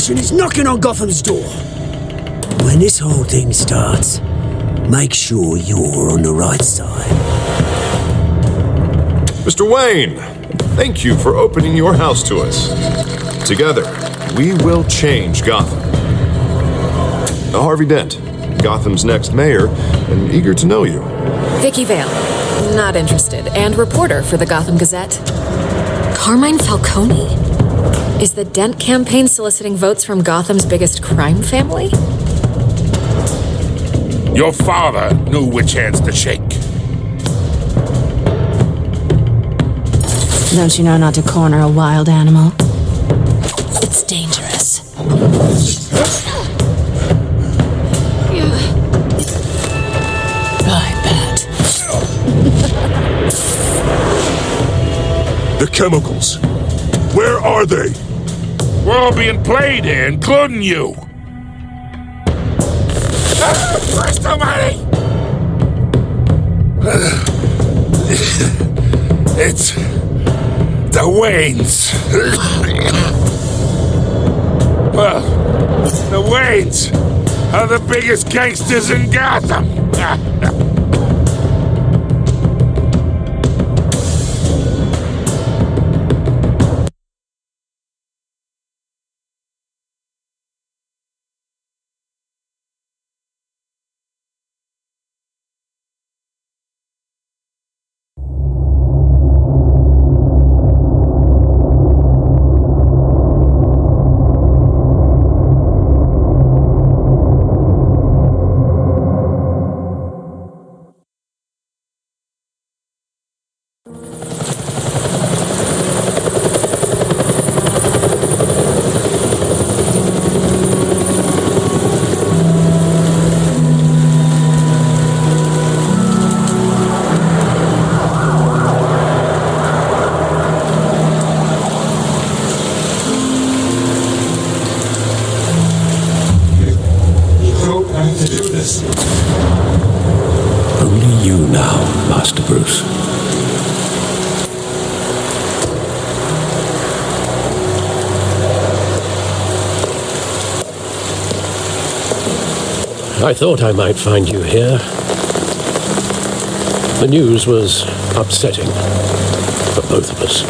corporation is knocking on Gotham's door. When this whole thing starts, make sure you're on the right side. Mr. Wayne, thank you for opening your house to us. Together, we will change Gotham. Harvey Dent, Gotham's next mayor, and eager to know you. Vicky Vale, not interested, and reporter for the Gotham Gazette. Carmine Falcone? Is the Dent campaign soliciting votes from Gotham's biggest crime family? Your father knew which hands to shake. Don't you know not to corner a wild animal? It's dangerous. I bet. The chemicals. Where are they? We're all being played here, including you. Christ almighty! It's the Waynes. Well, the Waynes are the biggest gangsters in Gotham. Only you now, Master Bruce. I thought I might find you here. The news was upsetting for both of us,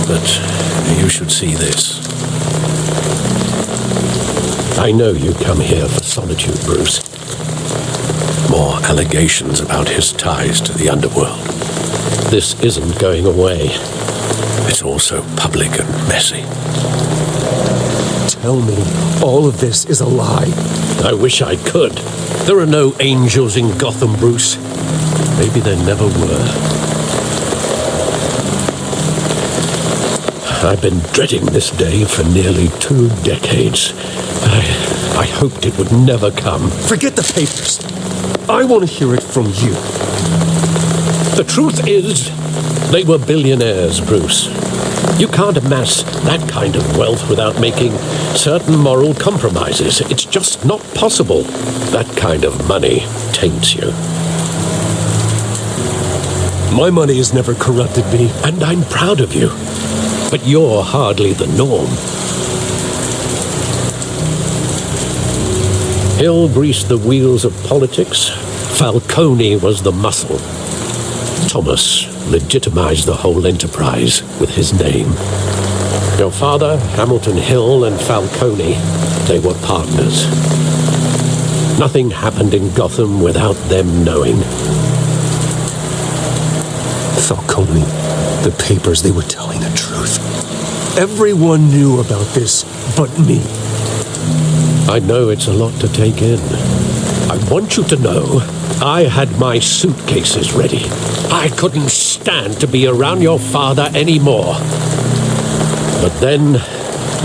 but you should see this. I know you come here for solitude, Bruce. More allegations about his ties to the underworld. This isn't going away. It's all so public and messy. Tell me, all of this is a lie. I wish I could. There are no angels in Gotham, Bruce. Maybe there never were. I've been dreading this day for nearly 2 decades. I hoped it would never come. Forget the papers. I want to hear it from you. The truth is, they were billionaires, Bruce. You can't amass that kind of wealth without making certain moral compromises. It's just not possible. That kind of money taints you. My money has never corrupted me. And I'm proud of you. But you're hardly the norm. Hill greased the wheels of politics. Falcone was the muscle. Thomas legitimized the whole enterprise with his name. Your father, Hamilton Hill, and Falcone, they were partners. Nothing happened in Gotham without them knowing. Falcone, the papers, they were telling the truth. Everyone knew about this but me. I know it's a lot to take in. I want you to know I had my suitcases ready. I couldn't stand to be around your father anymore. But then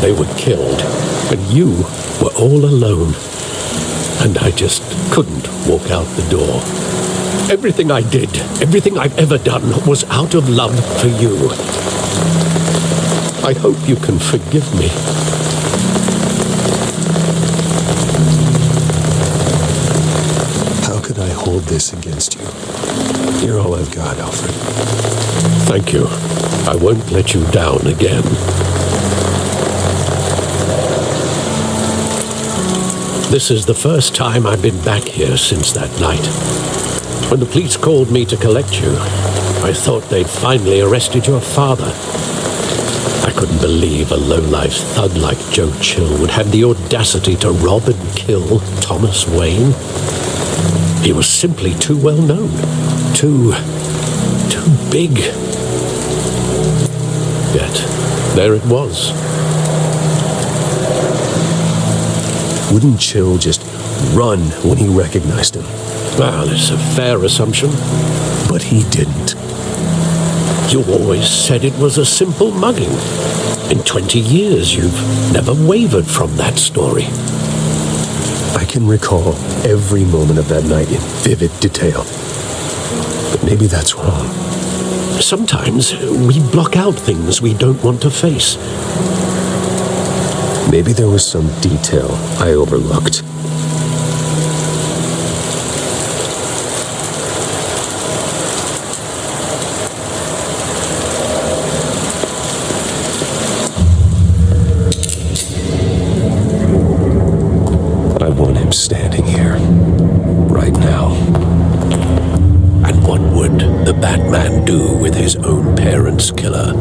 they were killed, and you were all alone. And I just couldn't walk out the door. Everything I did, everything I've ever done, was out of love for you. I hope you can forgive me. How could I hold this against you? You're all I've got, Alfred. Thank you. I won't let you down again. This is the first time I've been back here since that night. When the police called me to collect you, I thought they'd finally arrested your father. I couldn't believe a low-life thug like Joe Chill would have the audacity to rob and kill Thomas Wayne. He was simply too well known. Too big. Yet, there it was. Wouldn't Chill just run when he recognized him? Well, it's a fair assumption. But he didn't. You always said it was a simple mugging. In 20 years, you've never wavered from that story. I can recall every moment of that night in vivid detail. But maybe that's wrong. Sometimes we block out things we don't want to face. Maybe there was some detail I overlooked. I want him standing here, right now. And what would the Batman do with his own parents' killer?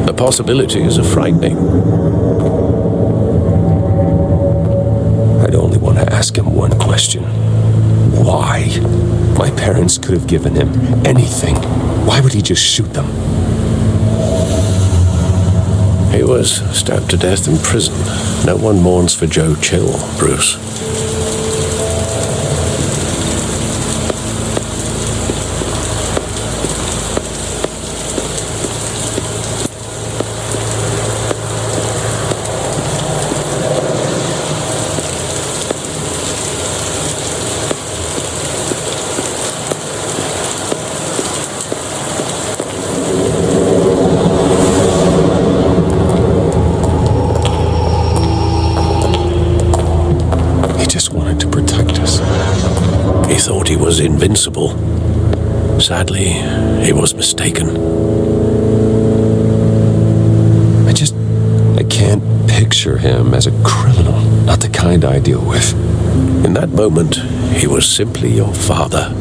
The possibilities are frightening. I'd only want to ask him one question. Why? My parents could have given him anything. Why would he just shoot them? He was stabbed to death in prison. No one mourns for Joe Chill, Bruce. He was invincible. Sadly, he was mistaken. I can't picture him as a criminal, not the kind I deal with. In that moment, he was simply your father.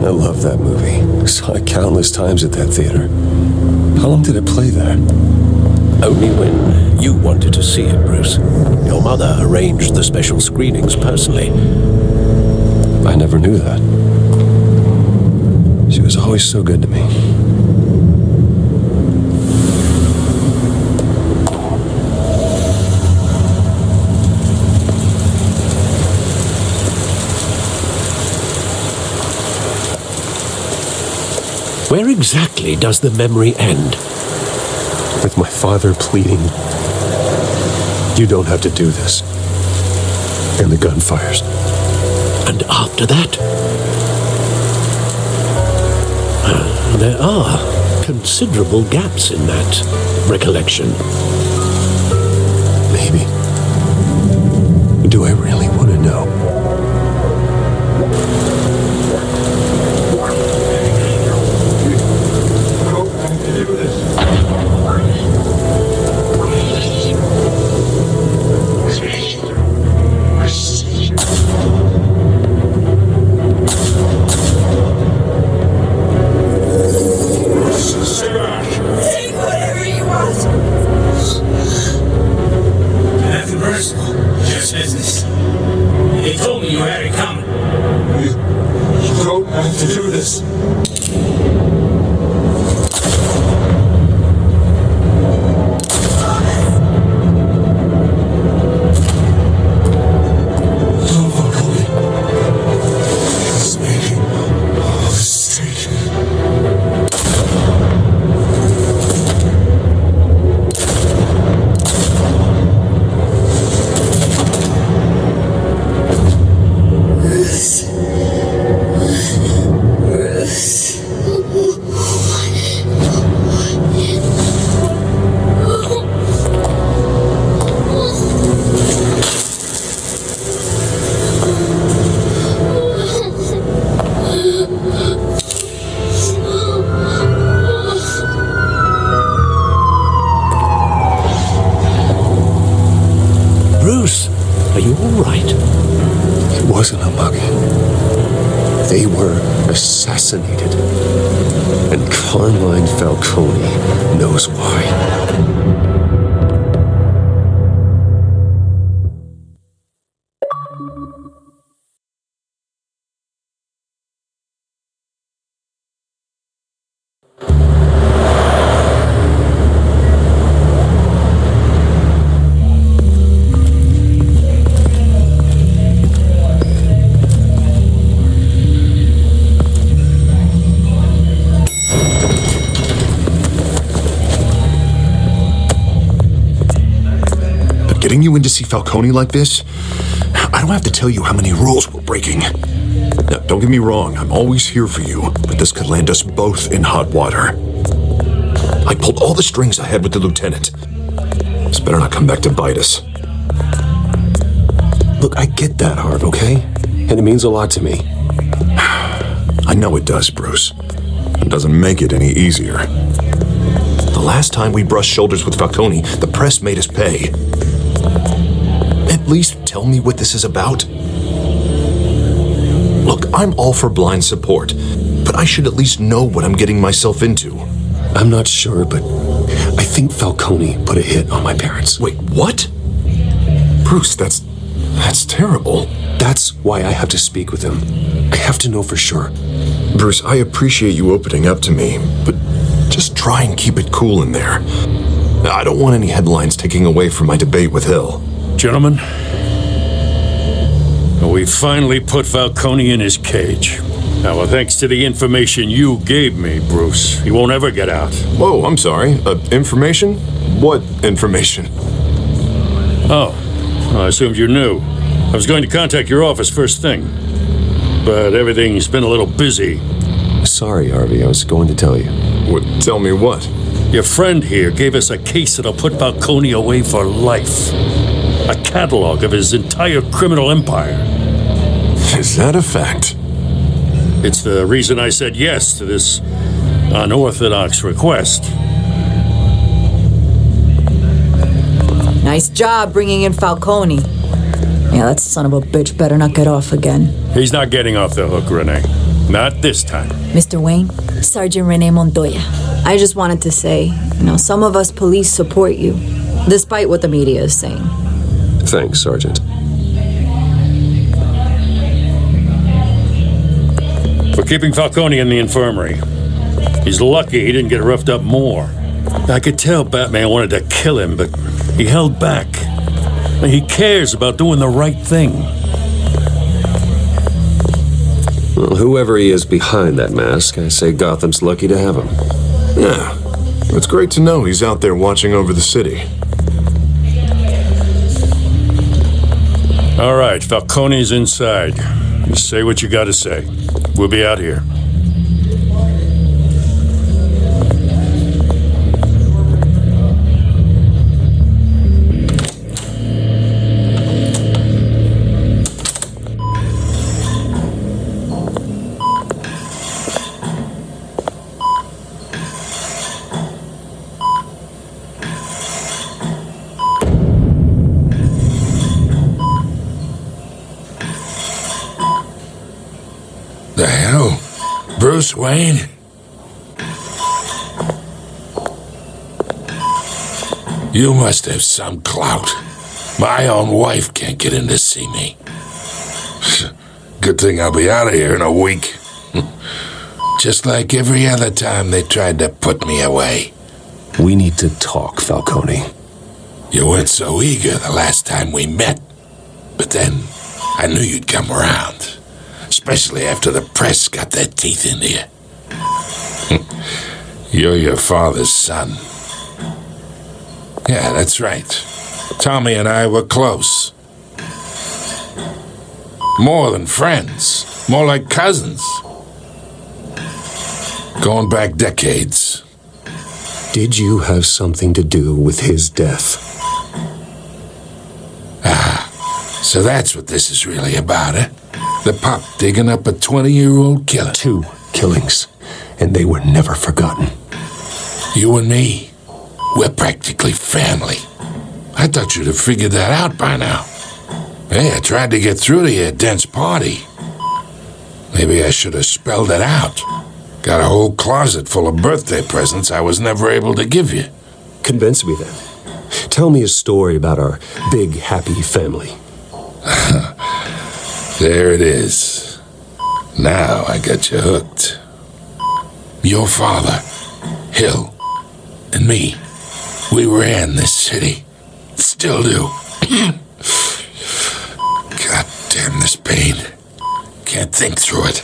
I love that movie. Saw it countless times at that theater. How long did it play there? Only when you wanted to see it, Bruce. Your mother arranged the special screenings personally. I never knew that. She was always so good to me. Where exactly does the memory end? With my father pleading, "You don't have to do this." And the gun fires. And after that? There are considerable gaps in that recollection. Maybe. Do I really want to know? Bruce, are you all right? It wasn't a bug. They were assassinated. And Carmine Falcone knows why. Getting you in to see Falcone like this? I don't have to tell you how many rules we're breaking. Now, don't get me wrong, I'm always here for you, but this could land us both in hot water. I pulled all the strings I had with the lieutenant. This better not come back to bite us. Look, I get that, Harv, okay? And it means a lot to me. I know it does, Bruce. It doesn't make it any easier. The last time we brushed shoulders with Falcone, the press made us pay. At least tell me what this is about. Look, I'm all for blind support, but I should at least know what I'm getting myself into. I'm not sure, but I think Falcone put a hit on my parents. Wait, what? Bruce, that's terrible. That's why I have to speak with him. I have to know for sure. Bruce, I appreciate you opening up to me, but just try and keep it cool in there. I don't want any headlines taking away from my debate with Hill. Gentlemen, we finally put Falcone in his cage. Now, well, thanks to the information you gave me, Bruce, he won't ever get out. Whoa, I'm sorry. Information? What information? Oh, I assumed you knew. I was going to contact your office first thing, but everything's been a little busy. Sorry, Harvey, I was going to tell you. Tell me what? Your friend here gave us a case that'll put Falcone away for life. A catalog of his entire criminal empire. Is that a fact? It's the reason I said yes to this unorthodox request. Nice job bringing in Falcone. Yeah, that son of a bitch better not get off again. He's not getting off the hook, Renee. Not this time. Mr. Wayne, Sergeant Renee Montoya. I just wanted to say, some of us police support you, despite what the media is saying. Thanks, Sergeant. We're keeping Falcone in the infirmary. He's lucky he didn't get roughed up more. I could tell Batman wanted to kill him, but he held back. He cares about doing the right thing. Well, whoever he is behind that mask, I say Gotham's lucky to have him. Yeah, it's great to know he's out there watching over the city. All right, Falcone's inside. You say what you gotta say. We'll be out here. The hell? Bruce Wayne? You must have some clout. My own wife can't get in to see me. Good thing I'll be out of here in a week. Just like every other time they tried to put me away. We need to talk, Falcone. You weren't so eager the last time we met. But then, I knew you'd come around. Especially after the press got their teeth into you. You're your father's son. Yeah, that's right. Tommy and I were close. More than friends. More like cousins. Going back decades. Did you have something to do with his death? So that's what this is really about, eh? The pup digging up a 20-year-old killer. 2 killings, and they were never forgotten. You and me, we're practically family. I thought you'd have figured that out by now. Hey, I tried to get through to your dense party. Maybe I should have spelled it out. Got a whole closet full of birthday presents I was never able to give you. Convince me then. Tell me a story about our big, happy family. There it is. Now I got you hooked. Your father, Hill, and me, we ran this city. Still do. God damn this pain. Can't think through it.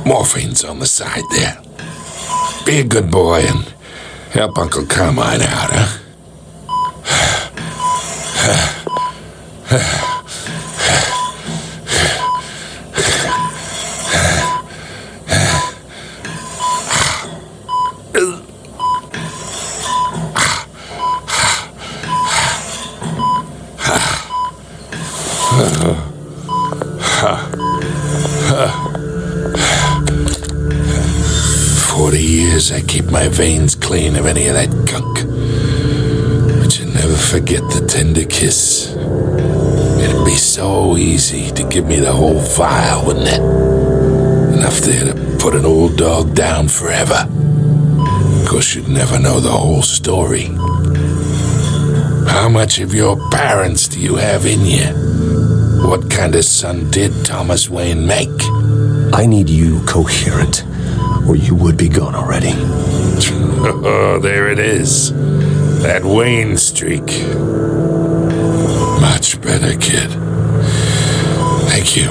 Morphine's on the side there. Be a good boy and help Uncle Carmine out, huh? I keep my veins clean of any of that gunk. But you never forget the tender kiss. It'd be so easy to give me the whole vial, wouldn't it? Enough there to put an old dog down forever. Of course, you'd never know the whole story. How much of your parents do you have in you? What kind of son did Thomas Wayne make? I need you coherent, or you would be gone already. Oh, there it is. That Wayne streak. Much better, kid. Thank you.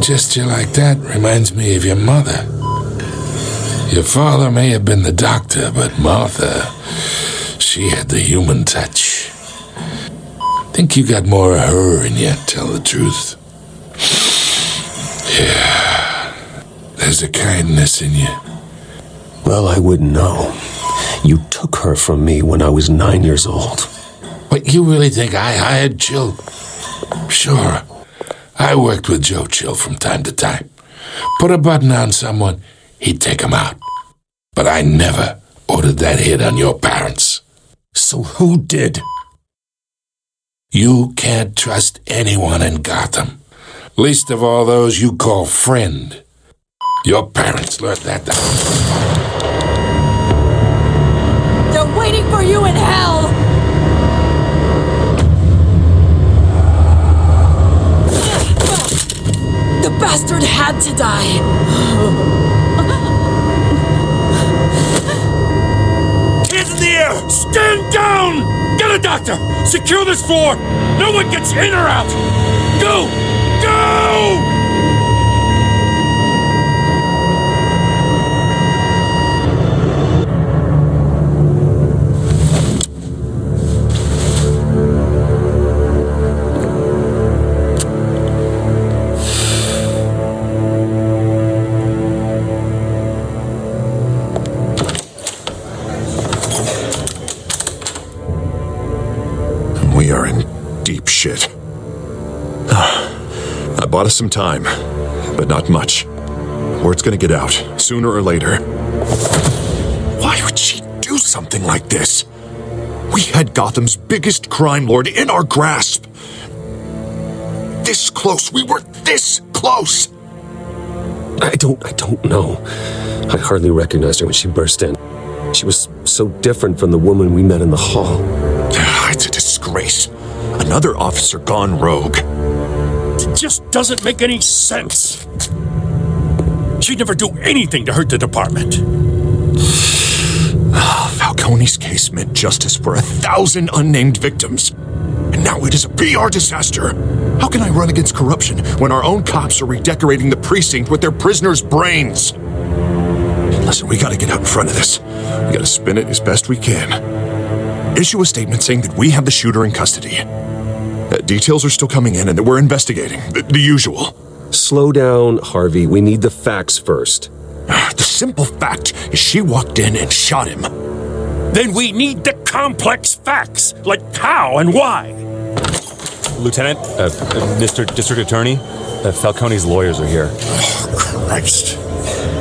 Gesture like that reminds me of your mother. Your father may have been the doctor, but Martha, she had the human touch. Think you got more of her in you, tell the truth. Yeah. There's a kindness in you. Well, I wouldn't know. You took her from me when I was 9 years old. What, you really think I hired Chill? Sure. I worked with Joe Chill from time to time. Put a button on someone, he'd take him out. But I never ordered that hit on your parents. So who did? You can't trust anyone in Gotham. Least of all those you call friend. Your parents learned that. They're waiting for you in hell! The bastard had to die. Hands in the air! Stand down! Get a doctor! Secure this floor! No one gets in or out! Go! Go! We are in deep shit. I bought us some time, but not much. Word's gonna get out, sooner or later. Why would she do something like this? We had Gotham's biggest crime lord in our grasp. This close, we were this close! I don't know. I hardly recognized her when she burst in. She was so different from the woman we met in the hall. It's a disgrace. Another officer gone rogue. It just doesn't make any sense. She'd never do anything to hurt the department. Falcone's case meant justice for 1,000 unnamed victims. And now it is a PR disaster. How can I run against corruption when our own cops are redecorating the precinct with their prisoners' brains? Listen, we gotta get out in front of this. We gotta spin it as best we can. Issue a statement saying that we have the shooter in custody. Details are still coming in and that we're investigating. The usual. Slow down, Harvey. We need the facts first. The simple fact is she walked in and shot him. Then we need the complex facts, like how and why. Lieutenant, Mr. District Attorney, Falcone's lawyers are here. Oh, Christ.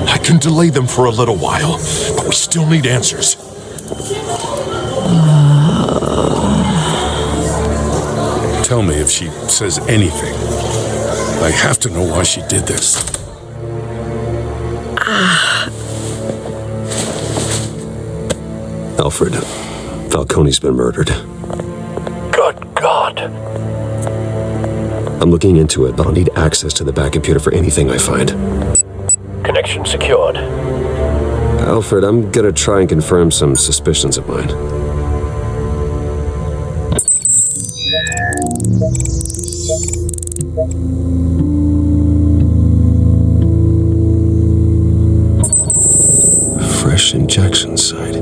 I can delay them for a little while, but we still need answers. tell me if she says anything. I have to know why she did this. Alfred, Falcone's been murdered. Good God. I'm looking into it, but I'll need access to the back computer for anything I find. Connection secured. Alfred, I'm gonna try and confirm some suspicions of mine. Fresh injection site.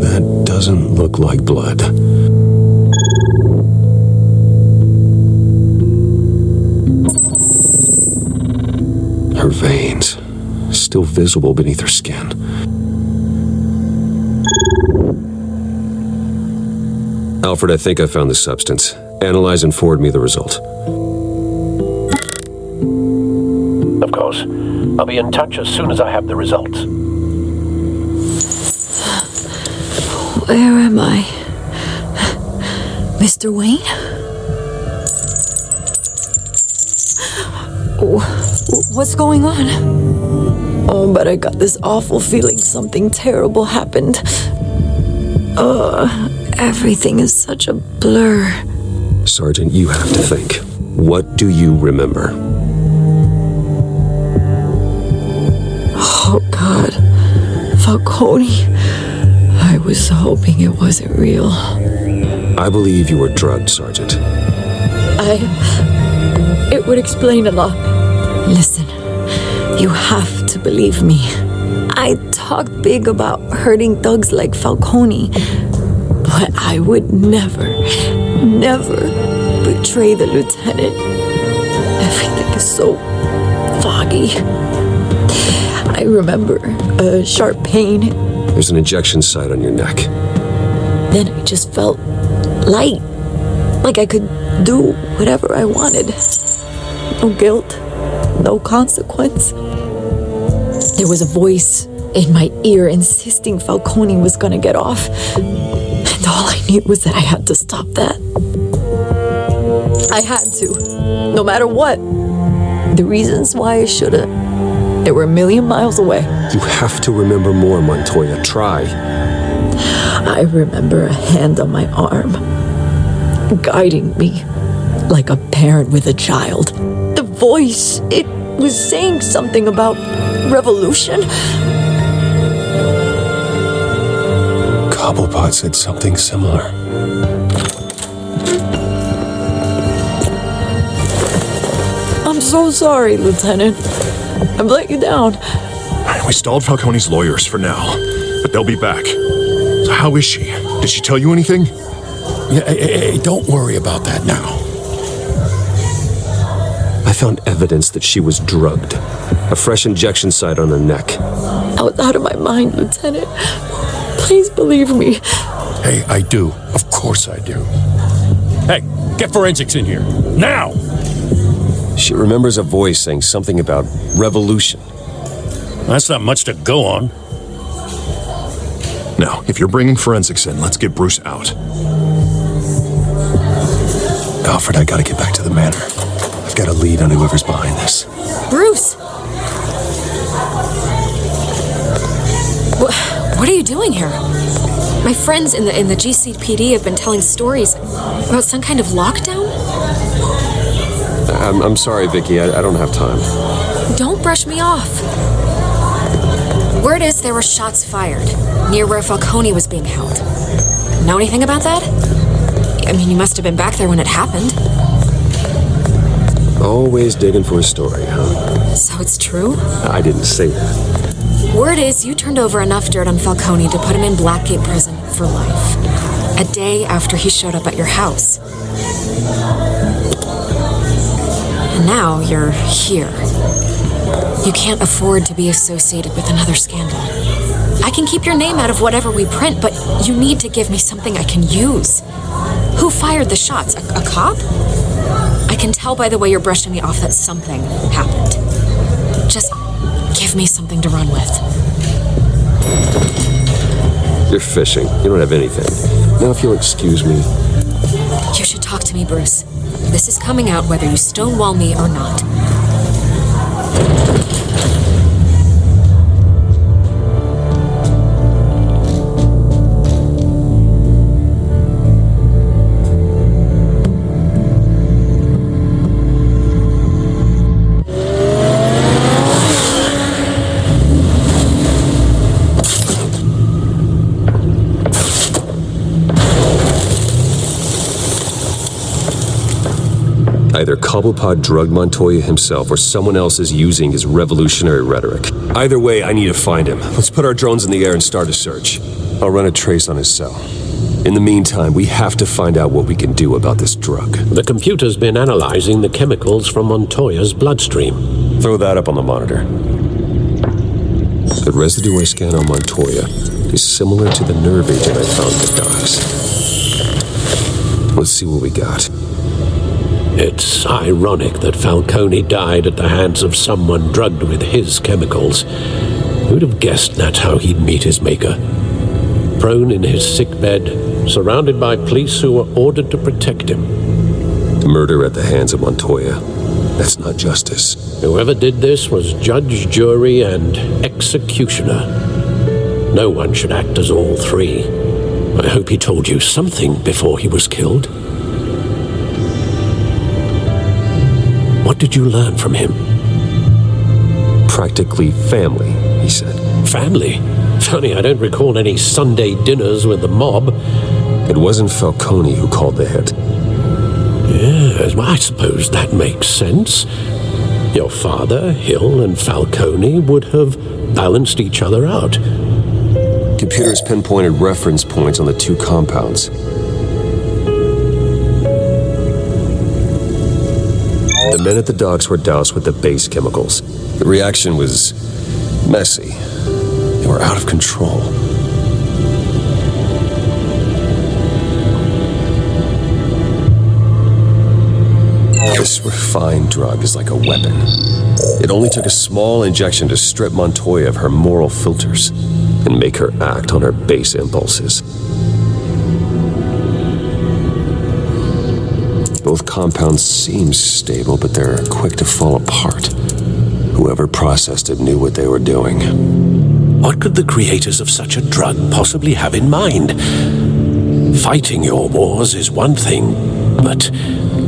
That doesn't look like blood. Her veins, still visible beneath her skin. Alfred, I think I found the substance. Analyze and forward me the result. Of course. I'll be in touch as soon as I have the results. Where am I? Mr. Wayne? What's going on? Oh, but I got this awful feeling something terrible happened. Everything is such a blur. Sergeant, you have to think. What do you remember? Oh, God. Falcone. I was hoping it wasn't real. I believe you were drugged, Sergeant. It would explain a lot. Listen, you have to believe me. I talk big about hurting thugs like Falcone, but I would never betray the lieutenant. Everything is so foggy. I remember a sharp pain. There's an injection site on your neck. Then I just felt light, like I could do whatever I wanted. No guilt, no consequence. There was a voice in my ear insisting Falcone was gonna get off. And all I knew was that I had to stop that. I had to, no matter what. The reasons why I should've, they were a million miles away. You have to remember more, Montoya. Try. I remember a hand on my arm, guiding me like a parent with a child. The voice, it was saying something about revolution. Cobblepot said something similar. I'm so sorry, Lieutenant. I've let you down. We stalled Falcone's lawyers for now, but they'll be back. So how is she? Did she tell you anything? Yeah, hey, don't worry about that now. I found evidence that she was drugged. A fresh injection site on her neck. I was out of my mind, Lieutenant. Please believe me. Hey, I do. Of course I do. Hey, get forensics in here. Now! She remembers a voice saying something about revolution. That's not much to go on. Now, if you're bringing forensics in, let's get Bruce out. Alfred, I gotta get back to the manor. I've got a lead on whoever's behind this. Bruce! What are you doing here? My friends in the GCPD have been telling stories about some kind of lockdown? I'm sorry, Vicky. I don't have time. Don't brush me off. Word is there were shots fired near where Falcone was being held. Know anything about that? I mean, you must have been back there when it happened. Always digging for a story, huh? So it's true? I didn't say that. Word is you turned over enough dirt on Falcone to put him in Blackgate Prison for life. A day after he showed up at your house. And now you're here. You can't afford to be associated with another scandal. I can keep your name out of whatever we print, but you need to give me something I can use. Who fired the shots? A cop? I can tell by the way you're brushing me off that something happened. Just give me something to run with. You're fishing. You don't have anything. Now, if you'll excuse me. You should talk talk to me, Bruce. This is coming out whether you stonewall me or not. Either Cobblepot drugged Montoya himself or someone else is using his revolutionary rhetoric. Either way, I need to find him. Let's put our drones in the air and start a search. I'll run a trace on his cell. In the meantime, we have to find out what we can do about this drug. The computer's been analyzing the chemicals from Montoya's bloodstream. Throw that up on the monitor. The residue I scan on Montoya is similar to the nerve agent I found in the docks. Let's see what we got. It's ironic that Falcone died at the hands of someone drugged with his chemicals. Who'd have guessed that's how he'd meet his maker? Prone in his sickbed, surrounded by police who were ordered to protect him. Murder at the hands of Montoya. That's not justice. Whoever did this was judge, jury, and executioner. No one should act as all three. I hope he told you something before he was killed. What did you learn from him? Practically family, he said. Family? Funny, I don't recall any Sunday dinners with the mob. It wasn't Falcone who called the hit. Yes, well, I suppose that makes sense. Your father, Hill, and Falcone would have balanced each other out. Computers pinpointed reference points on the two compounds. The men at the docks were doused with the base chemicals. The reaction was messy. They were out of control. This refined drug is like a weapon. It only took a small injection to strip Montoya of her moral filters and make her act on her base impulses. Both compounds seem stable, but they're quick to fall apart. Whoever processed it knew what they were doing. What could the creators of such a drug possibly have in mind? Fighting your wars is one thing, but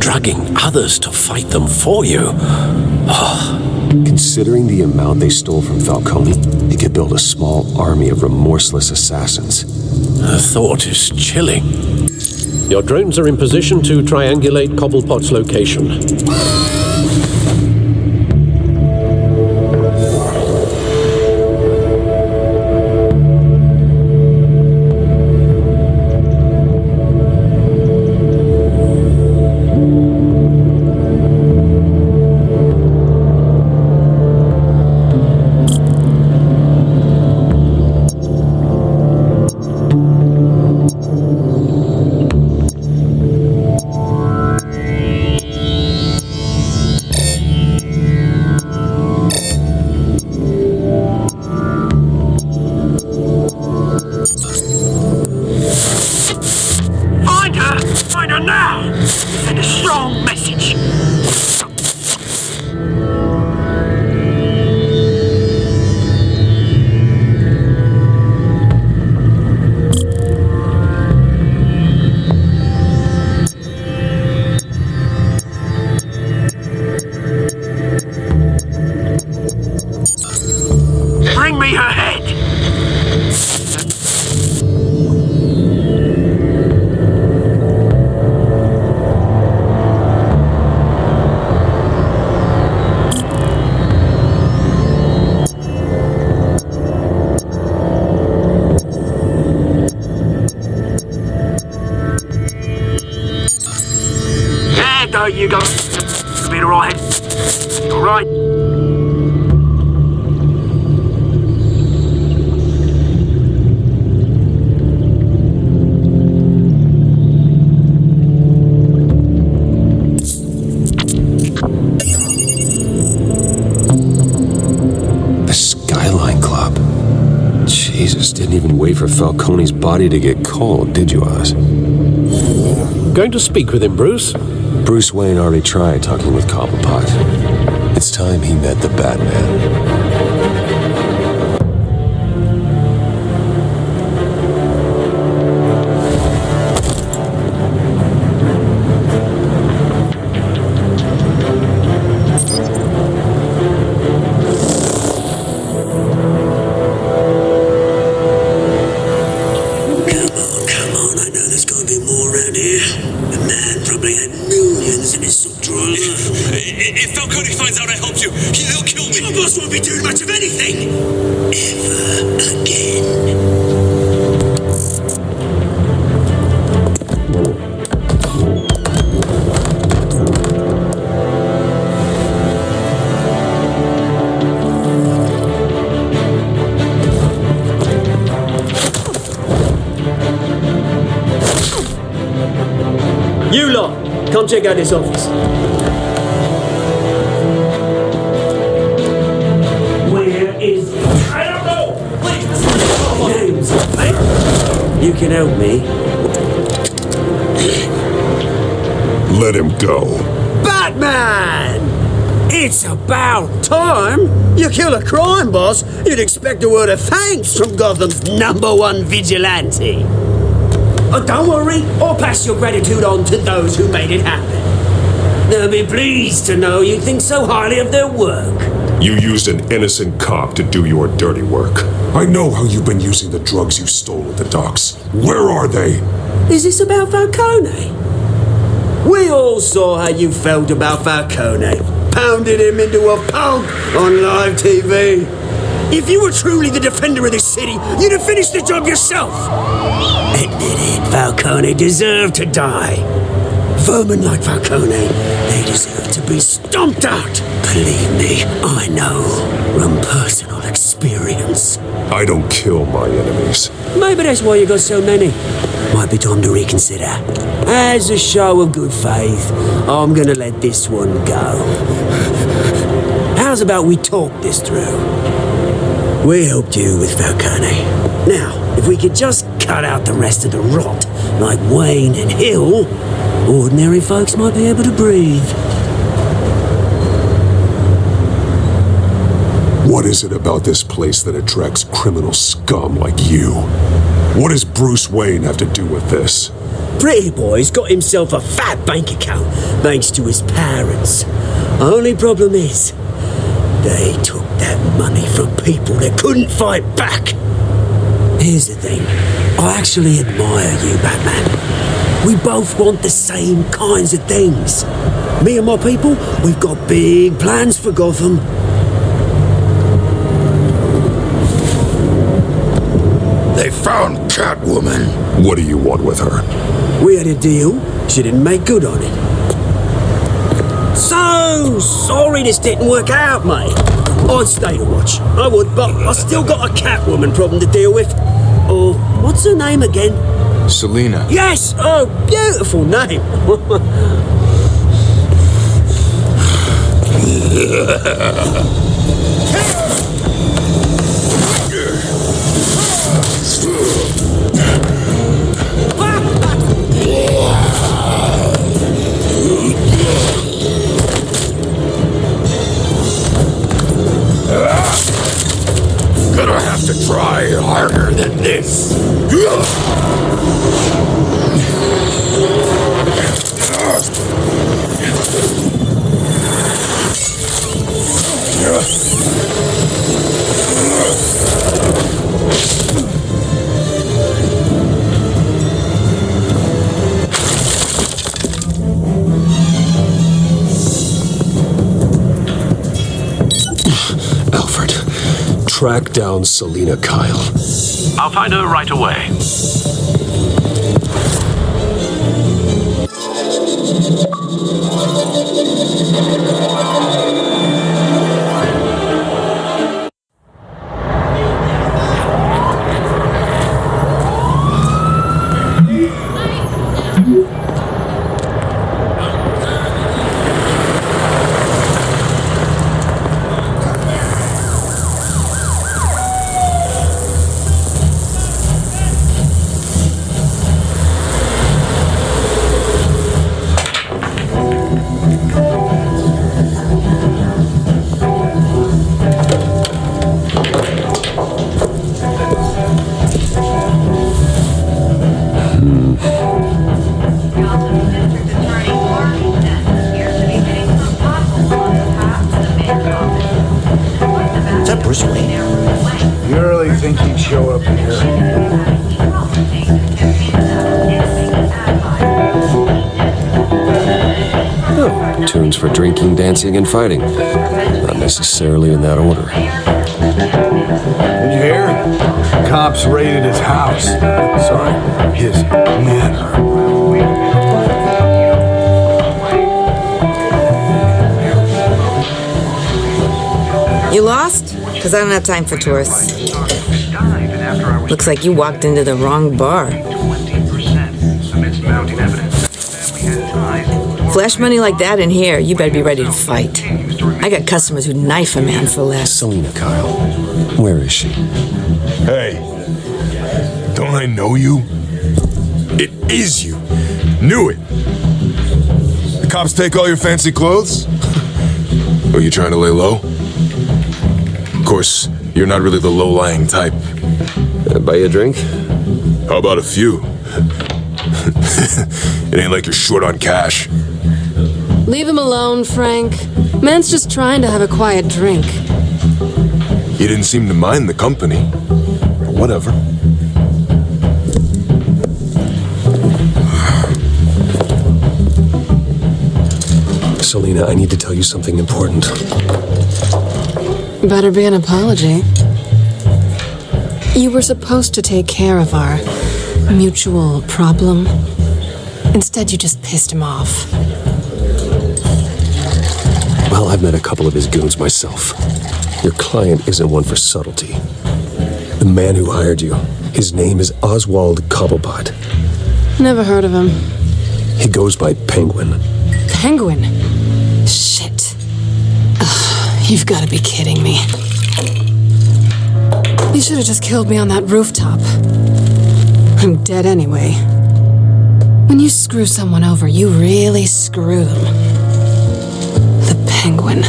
drugging others to fight them for you? Considering the amount they stole from Falcone, they could build a small army of remorseless assassins. The thought is chilling. Your drones are in position to triangulate Cobblepot's location. You go. You'll be alright. Alright. The Skyline Club. Jesus, didn't even wait for Falcone's body to get cold, did you, Oz? Going to speak with him, Bruce? Bruce Wayne already tried talking with Cobblepot. It's time he met the Batman. If Falcone finds out I helped you, he'll kill me. Your boss won't be doing much of anything. Ever again. You lot, come check out this office. Where is... I don't know! Please! Names. You can help me. Let him go. Batman! It's about time. You kill a crime boss, you'd expect a word of thanks from Gotham's #1 vigilante. Oh, don't worry, I'll pass your gratitude on to those who made it happen. They'll be pleased to know you think so highly of their work. You used an innocent cop to do your dirty work. I know how you've been using the drugs you stole at the docks. Where are they? Is this about Falcone? We all saw how you felt about Falcone. Pounded him into a pulp on live TV. If you were truly the defender of this city, you'd have finished the job yourself. Admit it, Falcone deserved to die. Vermin like Falcone, they deserve to be stomped out. Believe me, I know from personal experience. I don't kill my enemies. Maybe that's why you got so many. Might be time to reconsider. As a show of good faith, I'm gonna let this one go. How's about we talk this through? We helped you with Falcone. Now, if we could just cut out the rest of the rot, like Wayne and Hill, ordinary folks might be able to breathe. What is it about this place that attracts criminal scum like you? What does Bruce Wayne have to do with this? Pretty Boy's got himself a fat bank account, thanks to his parents. Only problem is, they took that money from people that couldn't fight back. Here's the thing, I actually admire you, Batman. We both want the same kinds of things. Me and my people, we've got big plans for Gotham. They found Catwoman. What do you want with her? We had a deal. She didn't make good on it. So sorry this didn't work out, mate. I'd stay to watch. I would, but I still got a Catwoman problem to deal with. Oh, what's her name again? Selina. Yes! Oh, beautiful name. Gonna have to try harder than this. Alfred, track down Selina Kyle. I'll find her right away. show up Oh, tunes for drinking, dancing, and fighting. Not necessarily in that order. Did you hear? Cops raided his house. Sorry, his manor. You lost? Because I don't have time for tourists. Looks like you walked into the wrong bar. Flash money like that in here, you better be ready to fight. I got customers who'd knife a man for less. Selina Kyle, where is she? Hey, don't I know you? It is you. Knew it. The cops take all your fancy clothes? Are you trying to lay low? Of course, you're not really the low-lying type. Buy you a drink? How about a few? It ain't like you're short on cash. Leave him alone, Frank. Man's just trying to have a quiet drink. You didn't seem to mind the company. But whatever. Selina, I need to tell you something important. Better be an apology. You were supposed to take care of our mutual problem. Instead, you just pissed him off. Well, I've met a couple of his goons myself. Your client isn't one for subtlety. The man who hired you, his name is Oswald Cobblepot. Never heard of him. He goes by Penguin. Penguin? Shit. Ugh, you've got to be kidding me. You should have just killed me on that rooftop. I'm dead anyway. When you screw someone over, you really screw them. The Penguin.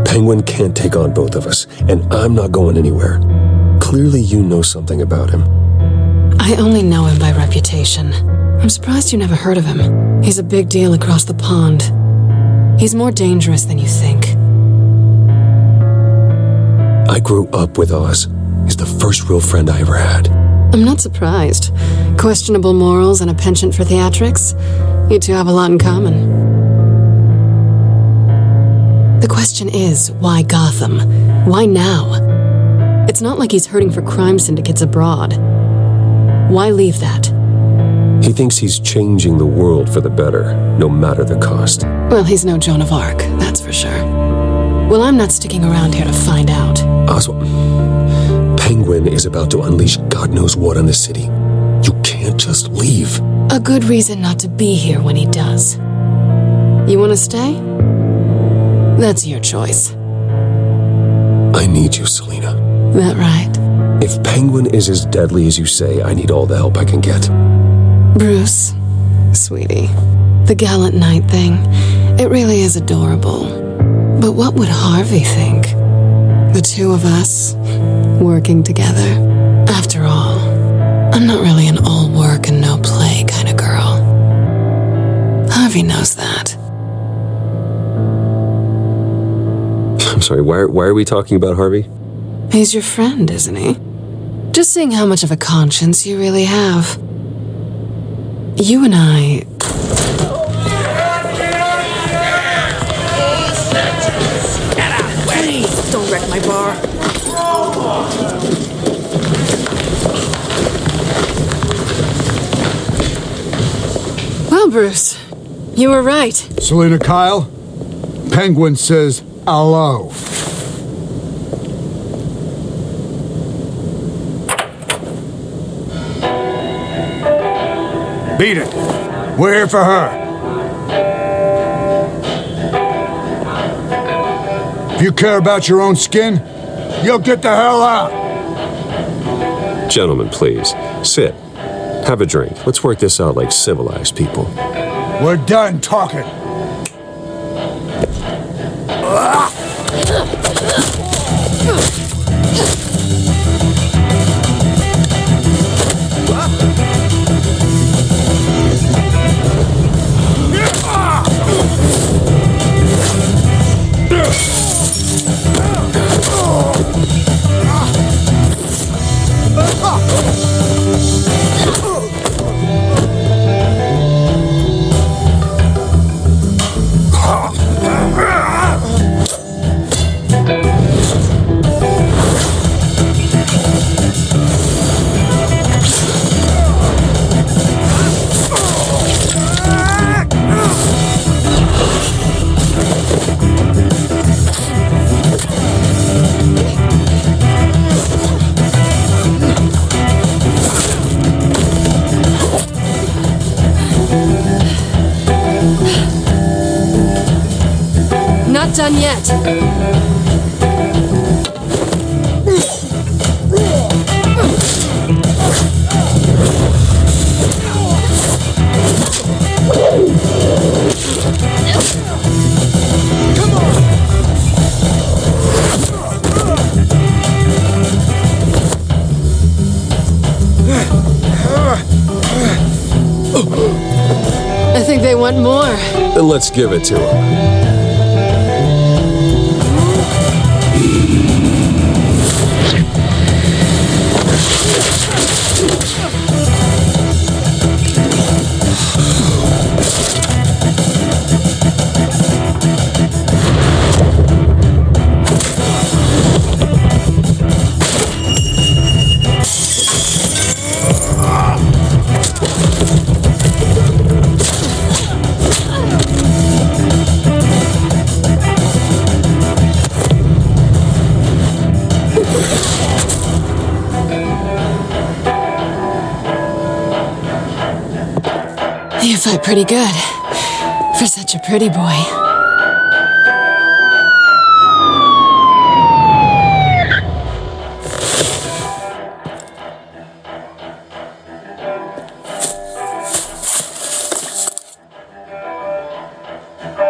Penguin can't take on both of us, and I'm not going anywhere. Clearly you know something about him. I only know him by reputation. I'm surprised you never heard of him. He's a big deal across the pond. He's more dangerous than you think. I grew up with Oz. He's the first real friend I ever had. I'm not surprised. Questionable morals and a penchant for theatrics. You two have a lot in common. The question is, why Gotham? Why now? It's not like he's hurting for crime syndicates abroad. Why leave that? He thinks he's changing the world for the better, no matter the cost. Well, he's no Joan of Arc, that's for sure. Well, I'm not sticking around here to find out. Oswald, Penguin is about to unleash God knows what on the city. You can't just leave. A good reason not to be here when he does. You want to stay? That's your choice. I need you, Selina. That right? If Penguin is as deadly as you say, I need all the help I can get. Bruce, sweetie, the gallant knight thing, it really is adorable. But what would Harvey think? The two of us, working together. After all, I'm not really an all work and no play kind of girl. Harvey knows that. I'm sorry, why are we talking about Harvey? He's your friend, isn't he? Just seeing how much of a conscience you really have. You and I... Get out of the way! Please, don't wreck my bar. Well, Bruce, you were right. Selina Kyle, Penguin says hello. Beat it. We're here for her. If you care about your own skin, you'll get the hell out. Gentlemen, please, sit. Have a drink. Let's work this out like civilized people. We're done talking. done yet. I think they want more. Then let's give it to them. You fight pretty good for such a pretty boy.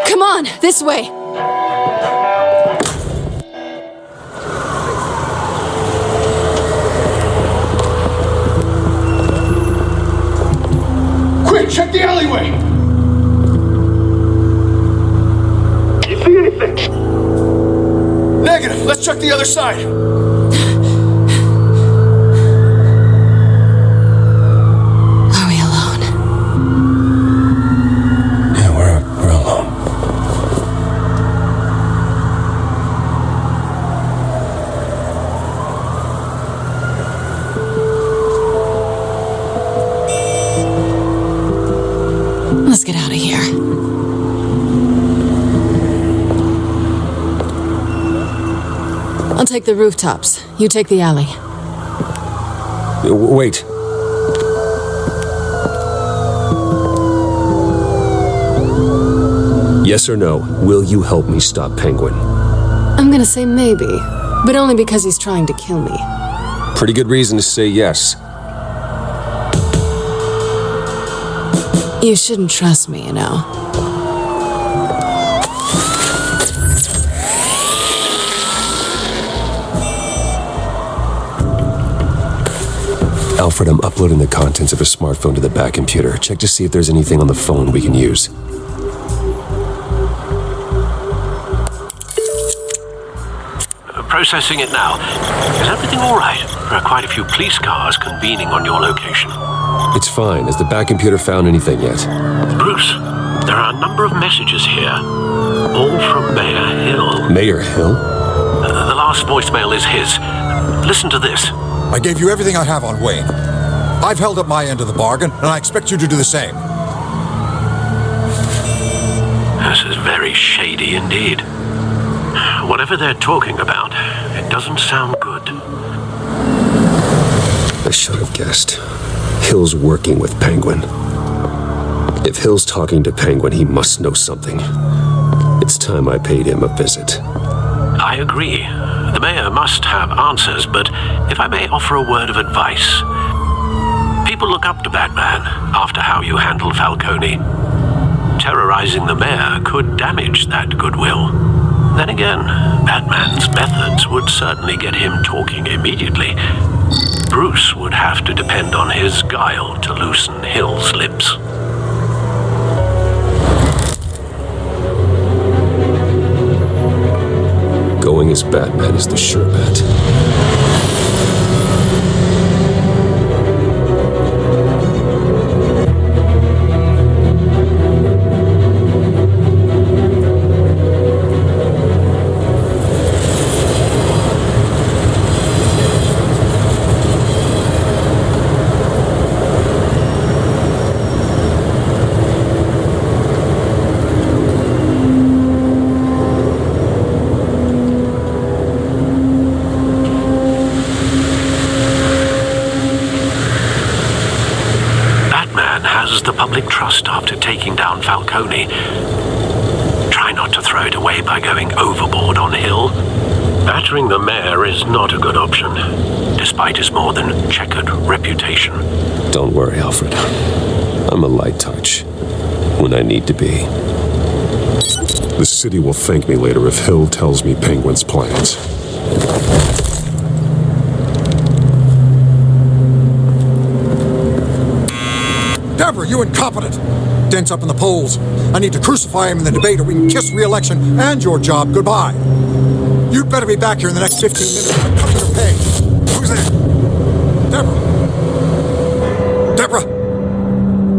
Come on, this way. Quick, check the alleyway! You see anything? Negative. Let's check the other side. Are we alone? Yeah, we're alone. Let's get out of here. I'll take the rooftops. You take the alley. Wait. Yes or no, will you help me stop Penguin? I'm gonna say maybe, but only because he's trying to kill me. Pretty good reason to say yes. You shouldn't trust me, you know. Alfred, I'm uploading the contents of a smartphone to the back computer. Check to see if there's anything on the phone we can use. Processing it now. Is everything all right? There are quite a few police cars convening on your location. It's fine. Has the back computer found anything yet? Bruce, there are a number of messages here. All from Mayor Hill. Mayor Hill? The last voicemail is his. Listen to this. I gave you everything I have on Wayne. I've held up my end of the bargain, and I expect you to do the same. This is very shady indeed. Whatever they're talking about, it doesn't sound good. I should have guessed. Hill's working with Penguin. If Hill's talking to Penguin, he must know something. It's time I paid him a visit. I agree. The mayor must have answers, but if I may offer a word of advice. People look up to Batman after how you handled Falcone. Terrorizing the mayor could damage that goodwill. Then again, Batman's methods would certainly get him talking immediately. Bruce would have to depend on his guile to loosen Hill's lips. Going as Batman is the sure bet. The public trust after taking down Falcone. Try not to throw it away by going overboard on Hill. Battering the mayor is not a good option, despite his more than checkered reputation. Don't worry, Alfred. I'm a light touch when I need to be. The city will thank me later if Hill tells me Penguin's plans. Deborah, you incompetent! Dent's up in the polls. I need to crucify him in the debate or we can kiss re-election and your job goodbye. You'd better be back here in the next 15 minutes or cut your pay. Who's there? Deborah? Deborah?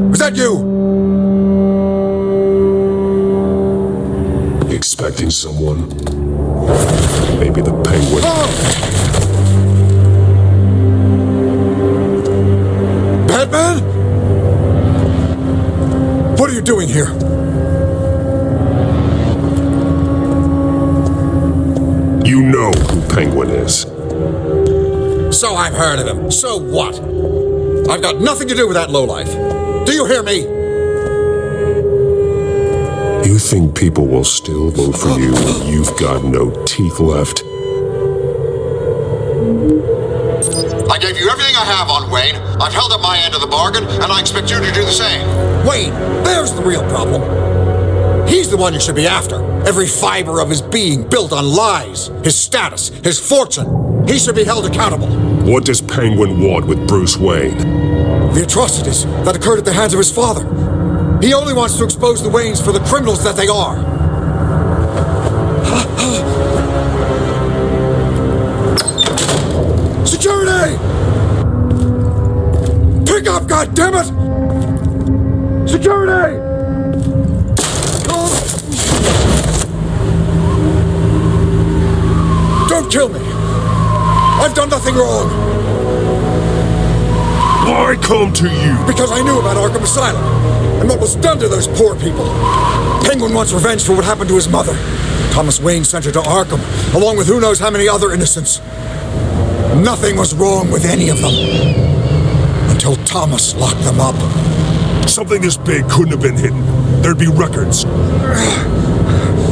Was that you? Expecting someone? Maybe the Penguin. Batman? What are you doing here? You know who Penguin is. So I've heard of him. So what? I've got nothing to do with that lowlife. Do you hear me? You think people will still vote for you when you've got no teeth left? I gave you everything I have on Wayne. I've held up my end of the bargain, and I expect you to do the same. Wayne, there's the real problem. He's the one you should be after. Every fiber of his being built on lies. His status, his fortune. He should be held accountable. What does Penguin want with Bruce Wayne? The atrocities that occurred at the hands of his father. He only wants to expose the Waynes for the criminals that they are. Security! Pick up, goddammit! Security! Don't kill me! I've done nothing wrong! Why come to you? Because I knew about Arkham Asylum and what was done to those poor people. Penguin wants revenge for what happened to his mother. Thomas Wayne sent her to Arkham, along with who knows how many other innocents. Nothing was wrong with any of them. Until Thomas locked them up. Something this big couldn't have been hidden. There'd be records.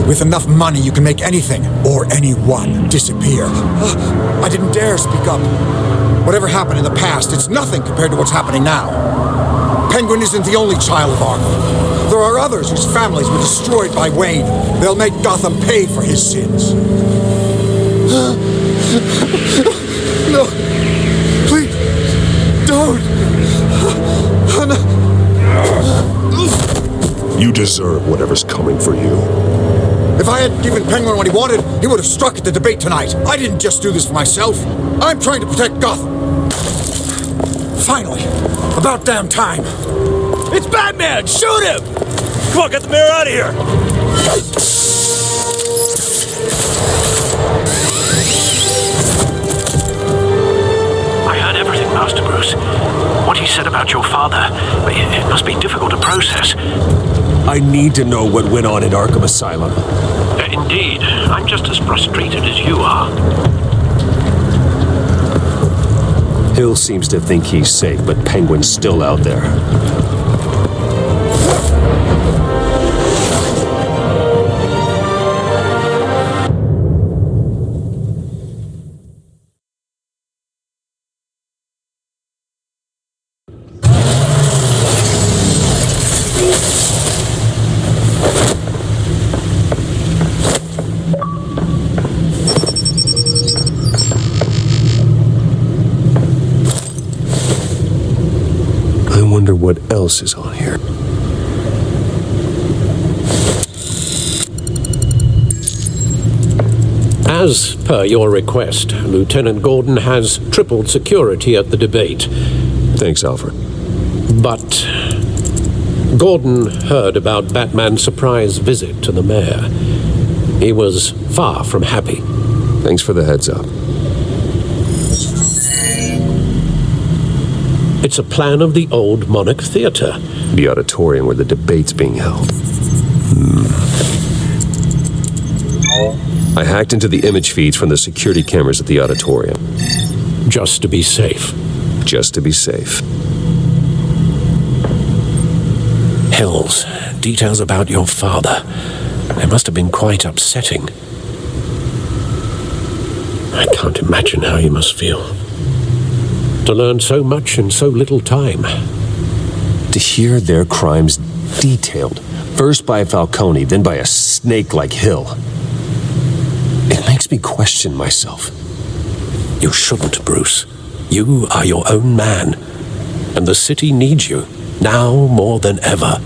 With enough money, you can make anything, or anyone, disappear. I didn't dare speak up. Whatever happened in the past, it's nothing compared to what's happening now. Penguin isn't the only child of Arkham. There are others whose families were destroyed by Wayne. They'll make Gotham pay for his sins. No. Please. Don't. You deserve whatever's coming for you. If I hadn't given Penguin what he wanted, he would have struck at the debate tonight. I didn't just do this for myself. I'm trying to protect Gotham. Finally. About damn time. It's Batman! Shoot him! Come on, get the mayor out of here! I heard everything, Master Bruce. What he said about your father, it must be difficult to process. I need to know what went on in Arkham Asylum. Indeed. I'm just as frustrated as you are. Hill seems to think he's safe, but Penguin's still out there. What else is on here? As per your request, Lieutenant Gordon has tripled security at the debate. Thanks, Alfred. But Gordon heard about Batman's surprise visit to the mayor. He was far from happy. Thanks for the heads up. It's a plan of the old Monarch Theater. The auditorium where the debate's being held. I hacked into the image feeds from the security cameras at the auditorium. Just to be safe. Just to be safe. Hills, details about your father. They must have been quite upsetting. I can't imagine how you must feel. To learn so much in so little time. To hear their crimes detailed, first by Falcone, then by a snake like Hill. It makes me question myself. You shouldn't, Bruce. You are your own man. And the city needs you, now more than ever.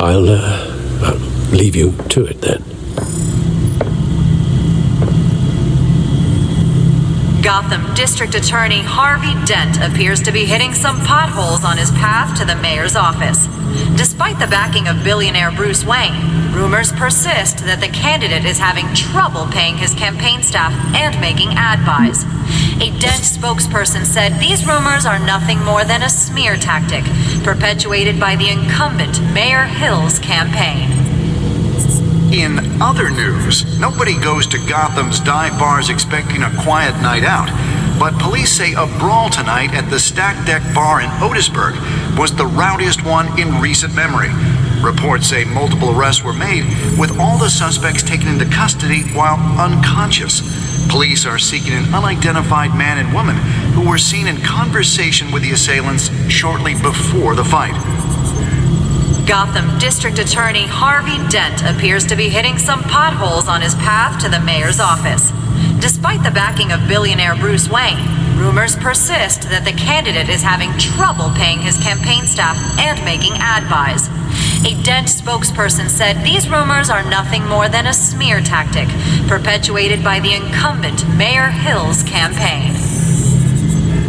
I'll leave you to it then. Gotham District Attorney Harvey Dent appears to be hitting some potholes on his path to the mayor's office. Despite the backing of billionaire Bruce Wayne, rumors persist that the candidate is having trouble paying his campaign staff and making ad buys. A Dent spokesperson said these rumors are nothing more than a smear tactic perpetuated by the incumbent Mayor Hill's campaign. In other news, nobody goes to Gotham's dive bars expecting a quiet night out, but police say a brawl tonight at the Stack Deck Bar in Otisburg was the rowdiest one in recent memory. Reports say multiple arrests were made, with all the suspects taken into custody while unconscious. Police are seeking an unidentified man and woman who were seen in conversation with the assailants shortly before the fight. Gotham District Attorney Harvey Dent appears to be hitting some potholes on his path to the mayor's office. Despite the backing of billionaire Bruce Wayne, rumors persist that the candidate is having trouble paying his campaign staff and making ad buys. A Dent spokesperson said these rumors are nothing more than a smear tactic perpetuated by the incumbent Mayor Hill's campaign.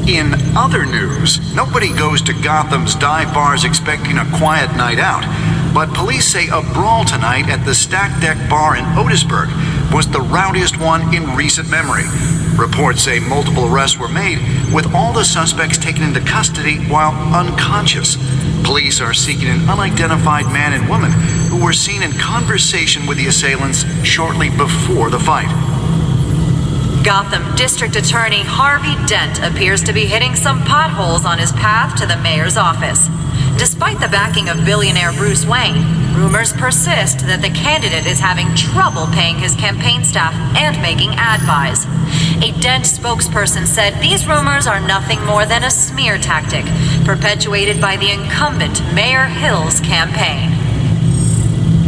In other news, nobody goes to Gotham's dive bars expecting a quiet night out, but police say a brawl tonight at the Stack Deck Bar in Otisburg was the rowdiest one in recent memory. Reports say multiple arrests were made, with all the suspects taken into custody while unconscious. Police are seeking an unidentified man and woman who were seen in conversation with the assailants shortly before the fight. Gotham District Attorney Harvey Dent appears to be hitting some potholes on his path to the mayor's office. Despite the backing of billionaire Bruce Wayne, rumors persist that the candidate is having trouble paying his campaign staff and making ad buys. A Dent spokesperson said these rumors are nothing more than a smear tactic perpetuated by the incumbent Mayor Hill's campaign.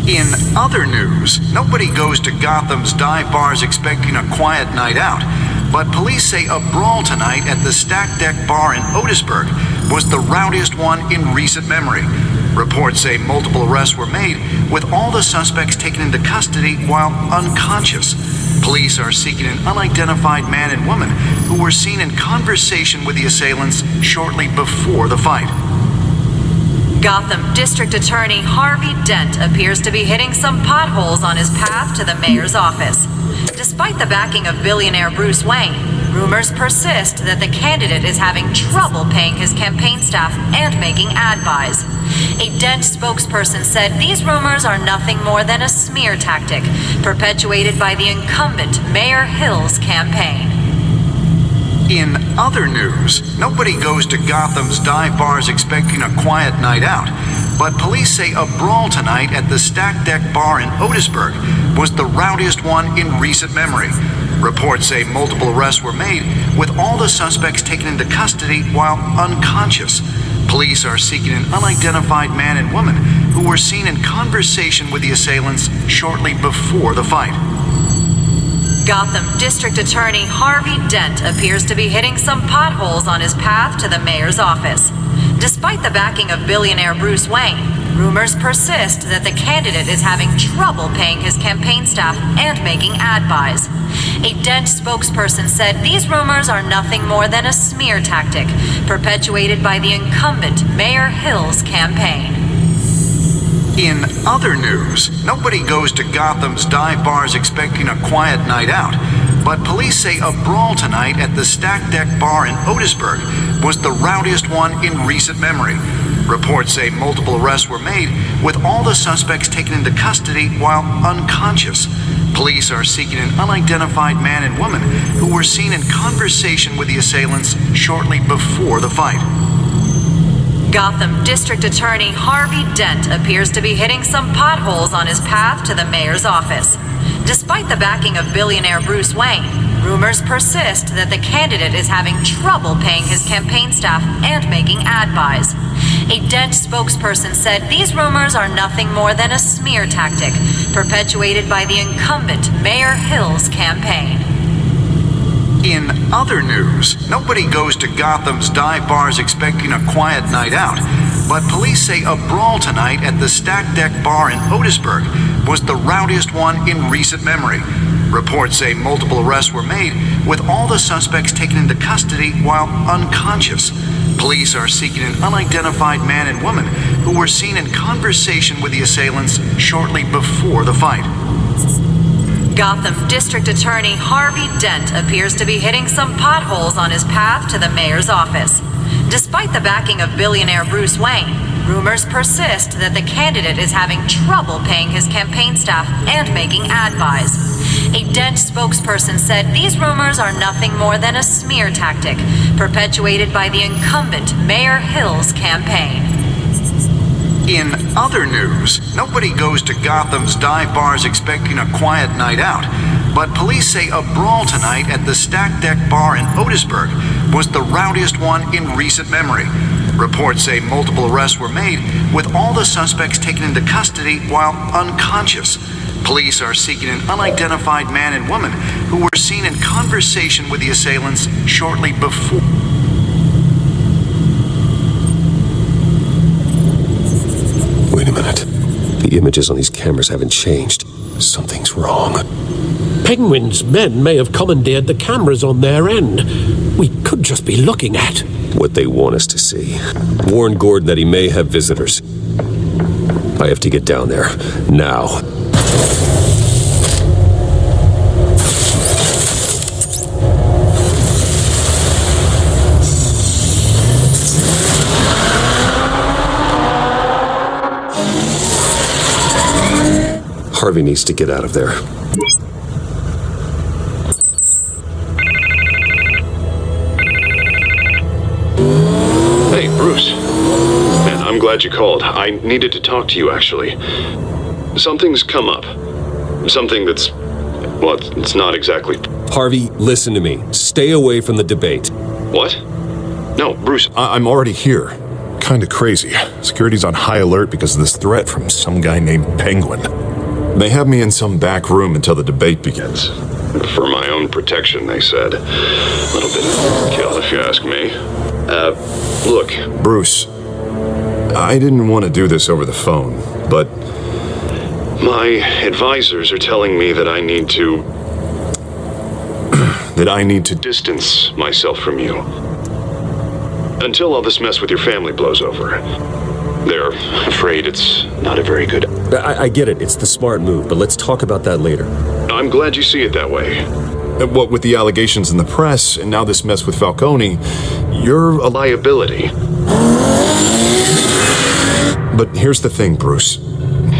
In other news, nobody goes to Gotham's dive bars expecting a quiet night out, but police say a brawl tonight at the Stack Deck Bar in Otisburg was the rowdiest one in recent memory. Reports say multiple arrests were made, with all the suspects taken into custody while unconscious. Police are seeking an unidentified man and woman who were seen in conversation with the assailants shortly before the fight. Gotham District Attorney Harvey Dent appears to be hitting some potholes on his path to the mayor's office. Despite the backing of billionaire Bruce Wayne, rumors persist that the candidate is having trouble paying his campaign staff and making ad buys. A Dent spokesperson said these rumors are nothing more than a smear tactic perpetuated by the incumbent Mayor Hill's campaign. In other news, nobody goes to Gotham's dive bars expecting a quiet night out, but police say a brawl tonight at the Stack Deck Bar in Otisburg was the rowdiest one in recent memory. Reports say multiple arrests were made, with all the suspects taken into custody while unconscious. Police are seeking an unidentified man and woman who were seen in conversation with the assailants shortly before the fight. Gotham District Attorney Harvey Dent appears to be hitting some potholes on his path to the mayor's office. Despite the backing of billionaire Bruce Wayne, rumors persist that the candidate is having trouble paying his campaign staff and making ad buys. A Dent spokesperson said these rumors are nothing more than a smear tactic perpetuated by the incumbent Mayor Hill's campaign. In other news, nobody goes to Gotham's dive bars expecting a quiet night out, but police say a brawl tonight at the Stack Deck Bar in Otisburg was the rowdiest one in recent memory. Reports say multiple arrests were made, with all the suspects taken into custody while unconscious. Police are seeking an unidentified man and woman who were seen in conversation with the assailants shortly before the fight. Gotham District Attorney Harvey Dent appears to be hitting some potholes on his path to the mayor's office. Despite the backing of billionaire Bruce Wayne, rumors persist that the candidate is having trouble paying his campaign staff and making ad buys. A Dent spokesperson said these rumors are nothing more than a smear tactic perpetuated by the incumbent Mayor Hill's campaign. In other news, nobody goes to Gotham's dive bars expecting a quiet night out, but police say a brawl tonight at the Stack Deck Bar in Otisburg was the rowdiest one in recent memory. Reports say multiple arrests were made, with all the suspects taken into custody while unconscious. Police are seeking an unidentified man and woman who were seen in conversation with the assailants shortly before the fight. Gotham District Attorney Harvey Dent appears to be hitting some potholes on his path to the mayor's office. Despite the backing of billionaire Bruce Wayne, rumors persist that the candidate is having trouble paying his campaign staff and making ad buys. A Dent spokesperson said these rumors are nothing more than a smear tactic perpetuated by the incumbent Mayor Hill's campaign. In other news, nobody goes to Gotham's dive bars expecting a quiet night out, but police say a brawl tonight at the Stack Deck Bar in Otisburg was the rowdiest one in recent memory. Reports say multiple arrests were made, with all the suspects taken into custody while unconscious. Police are seeking an unidentified man and woman who were seen in conversation with the assailants shortly before. Wait a minute. The images on these cameras haven't changed. Something's wrong. Penguin's men may have commandeered the cameras on their end. We could just be looking at what they want us to see. Warn Gordon that he may have visitors. I have to get down there. Now. Harvey needs to get out of there. Hey, Bruce. Man, I'm glad you called. I needed to talk to you, actually. Something's come up. Something that's... well, it's not exactly... Harvey, listen to me. Stay away from the debate. What? No, Bruce, I'm already here. Kinda crazy. Security's on high alert because of this threat from some guy named Penguin. They have me in some back room until the debate begins. For my own protection, they said. A little bit overkill, if you ask me. Look, Bruce, I didn't want to do this over the phone, but my advisors are telling me that I need to... that I need to distance myself from you. Until all this mess with your family blows over. They're afraid it's not a very good... I get it. It's the smart move, but let's talk about that later. I'm glad you see it that way. What with the allegations in the press, and now this mess with Falcone, you're a liability. But here's the thing, Bruce.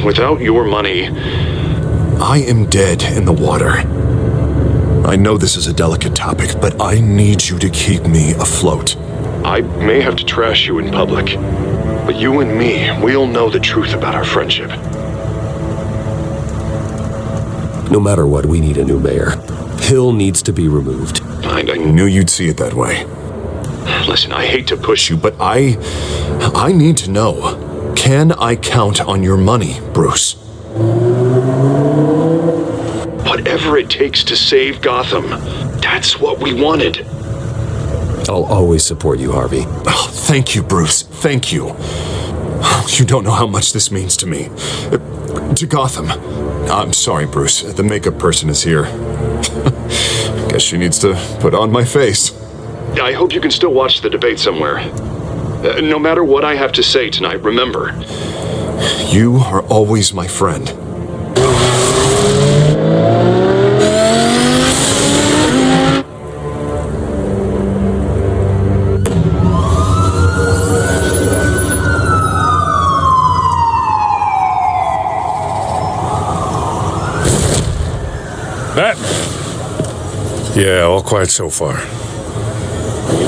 Without your money, I am dead in the water. I know this is a delicate topic, but I need you to keep me afloat. I may have to trash you in public, but you and me, we'll know the truth about our friendship. No matter what, we need a new mayor. Hill needs to be removed. I knew you'd see it that way. Listen, I hate to push you, but I need to know. Can I count on your money, Bruce? Whatever it takes to save Gotham, that's what we wanted. I'll always support you, Harvey. Oh, thank you, Bruce. Thank you. You don't know how much this means to me. To Gotham. I'm sorry, Bruce. The makeup person is here. Guess she needs to put on my face. I hope you can still watch the debate somewhere. No matter what I have to say tonight, remember, you are always my friend. Batman. Yeah, all quiet so far.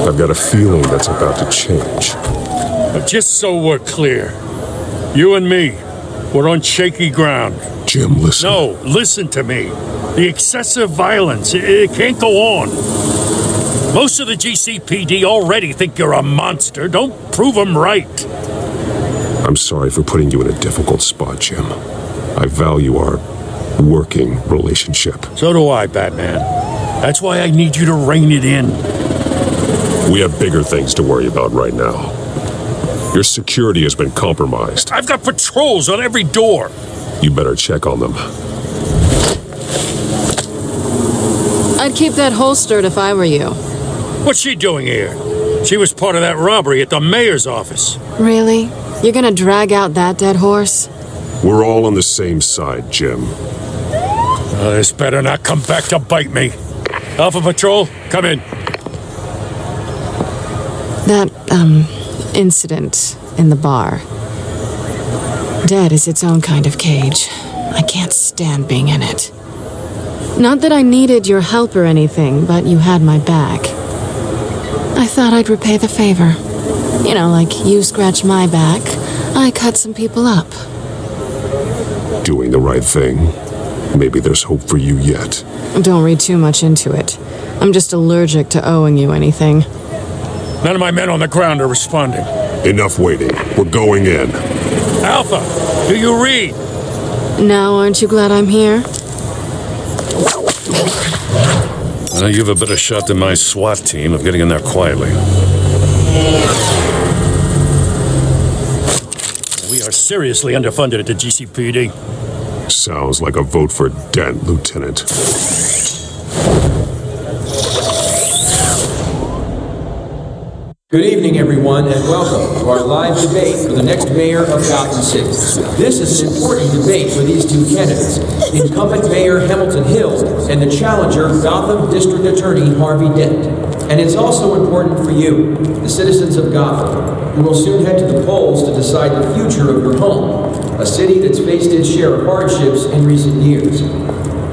I've got a feeling that's about to change. Just so we're clear, you and me, we're on shaky ground. Jim, listen. No, listen to me. The excessive violence, it can't go on. Most of the GCPD already think you're a monster. Don't prove them right. I'm sorry for putting you in a difficult spot, Jim. I value our working relationship. So do I, Batman. That's why I need you to rein it in. We have bigger things to worry about right now. Your security has been compromised. I've got patrols on every door. You better check on them. I'd keep that holstered if I were you. What's she doing here? She was part of that robbery at the mayor's office. Really? You're gonna drag out that dead horse? We're all on the same side, Jim. This better not come back to bite me. Alpha Patrol, come in. That, incident in the bar. Dead is its own kind of cage. I can't stand being in it. Not that I needed your help or anything, but you had my back. I thought I'd repay the favor. You know, like you scratch my back, I cut some people up. Doing the right thing. Maybe there's hope for you yet. Don't read too much into it. I'm just allergic to owing you anything. None of my men on the ground are responding. Enough waiting. We're going in. Alpha, do you read? Now, aren't you glad I'm here? You have a better shot than my SWAT team of getting in there quietly. We are seriously underfunded at the GCPD. Sounds like a vote for Dent, Lieutenant. Good evening, everyone, and welcome to our live debate for the next mayor of Gotham City. This is an important debate for these two candidates, incumbent Mayor Hamilton Hill and the challenger, Gotham District Attorney Harvey Dent. And it's also important for you, the citizens of Gotham, who will soon head to the polls to decide the future of your home, a city that's faced its share of hardships in recent years.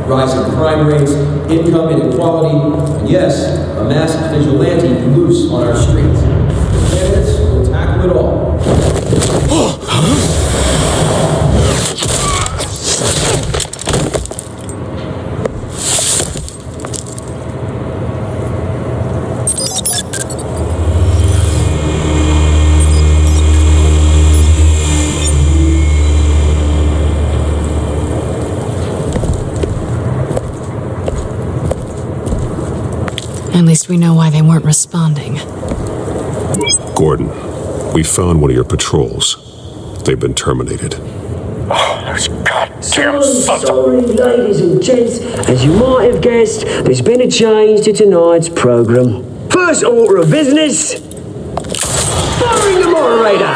Rising crime rates, income inequality, and yes, a masked vigilante loose on our streets. The candidates will tackle it all. At least we know why they weren't responding. Gordon, we found one of your patrols. They've been terminated. Oh, those goddamn sorry, ladies and gents. As you might have guessed, there's been a change to tonight's program. First order of business, firing the moderator.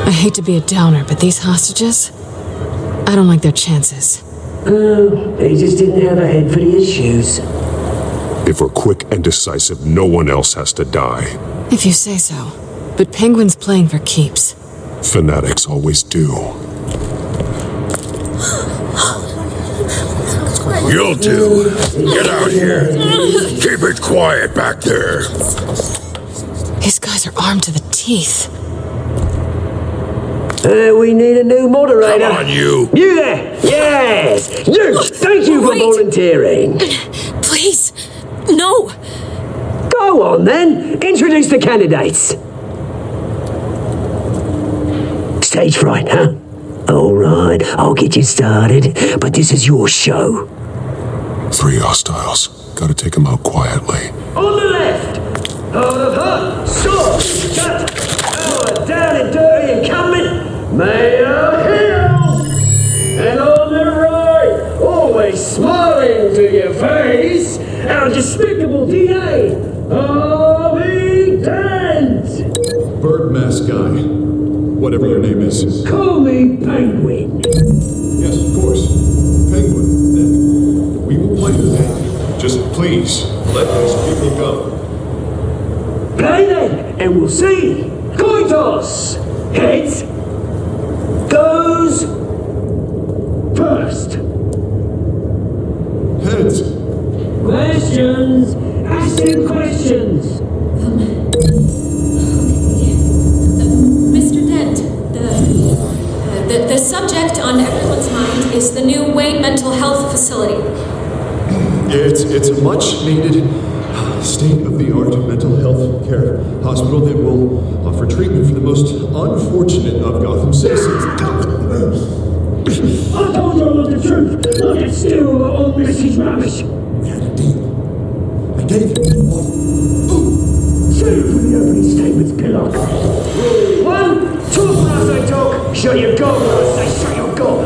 I hate to be a downer, but these hostages, I don't like their chances. He just didn't have a head for the issues. If we're quick and decisive, no one else has to die. If you say so. But Penguin's playing for keeps. Fanatics always do. You two, get out here. Keep it quiet back there. These guys are armed to the teeth. We need a new moderator. Come on, you. You there? Yes. You. Thank you for volunteering. Please. No. Go on, then. Introduce the candidates. Stage fright, huh? All right, I'll get you started, but this is your show. 3 hostiles. Gotta take them out quietly. On the left, hard of heart, sword, shut, down and dirty incumbent, Mayor Hill. And on the right, always smiling to your face, our despicable DA, Harvey Dent. Bird mask guy. Whatever your name is. Call me Penguin. Yes, of course. Penguin. Then we will play the game. Just please, let these people go. Play then, and we'll see. Coin toss. Heads goes first. Heads. Questions! Ask them questions! Mr. Dent, the subject on everyone's mind is the new Wayne Mental Health Facility. It's a much-needed, state-of-the-art mental health care hospital that will offer treatment for the most unfortunate of Gotham citizens. I told you all the truth! I can steal all Mrs. Rubbish! We had a deal. I gave you what? Save for the opening statements, Pillock. Rule 1, talk when I say talk, show your gob when I say show your gob.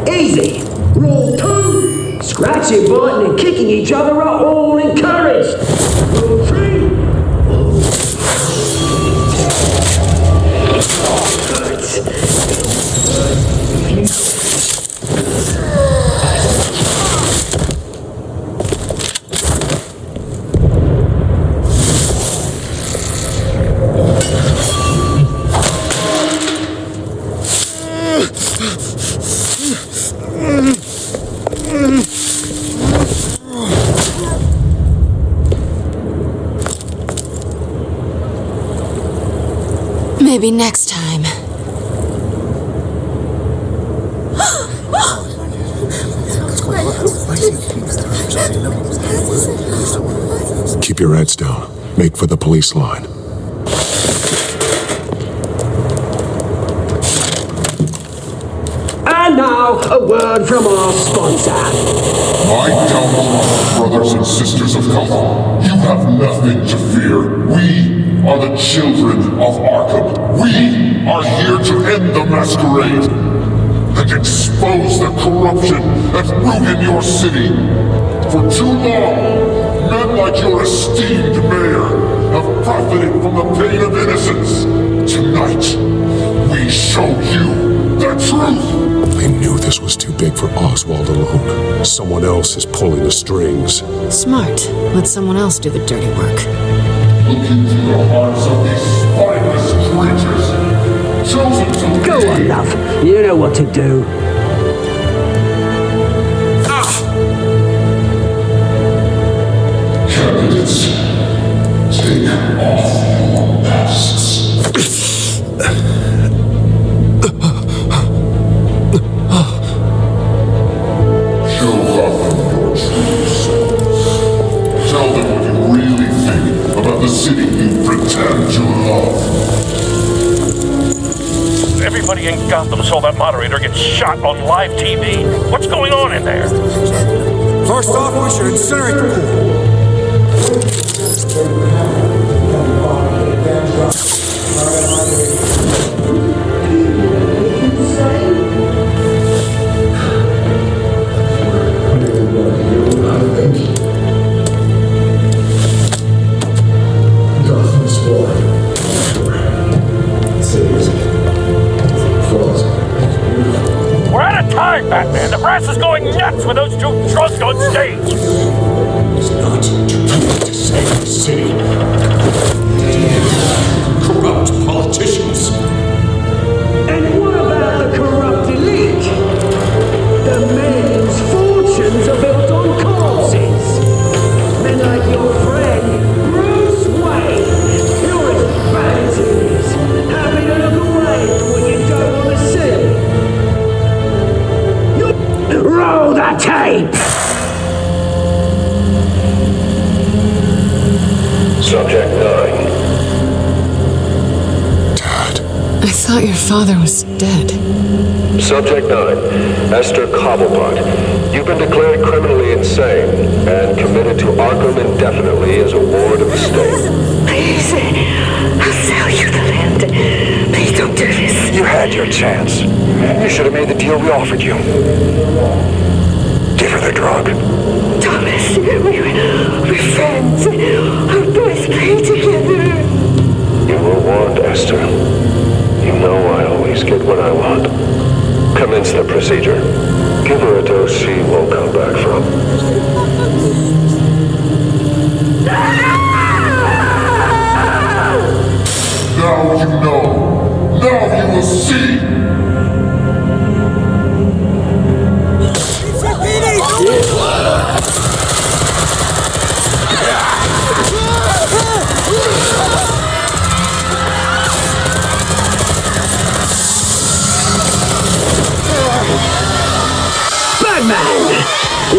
Easy. Rule 2, scratching, biting and kicking each other are all encouraged. Rule 3, Maybe next time. Keep your heads down. Make for the police line. and now a word from our sponsor. My downtrodden brothers and sisters of Gotham, you have nothing to fear. We are the children of Arkham. We are here to end the masquerade and expose the corruption that ruined your city. For too long, men like your esteemed mayor have profited from the pain of innocence. Tonight, we show you the truth. I knew this was too big for Oswald alone. Someone else is pulling the strings. Smart. Let someone else do the dirty work. Look into the hearts of these spineless creatures, chosen to Go on, love. You know what to do. Candidates, take off your masks. Show Gotham your true selves. Tell them what you really think about the city you pretend to love. Everybody in Gotham saw that moderator get shot on live TV. What's going on in there? First off, we should incinerate the pool. Gotham's war. We're out of time, Batman. The brass is going nuts with those two drunks on stage. It's not to save the city. Corrupt politicians. And what about the corrupt elite? The men whose fortunes are built on corpses. Men like your friend, Bruce Wayne. You're as bad as he is. Happy to look away when you don't want to see. Roll the tape! Subject 9. I thought your father was dead. Subject 9, Esther Cobblepot. You've been declared criminally insane and committed to Arkham indefinitely as a ward of the state. Please, I'll sell you the land. Please don't do this. You had your chance. You should have made the deal we offered you. Give her the drug. Thomas, we're friends. Our boys play together. You were warned, Esther. You know I always get what I want. Commence the procedure. Give her a dose she won't come back from. Now you know. Now you will see.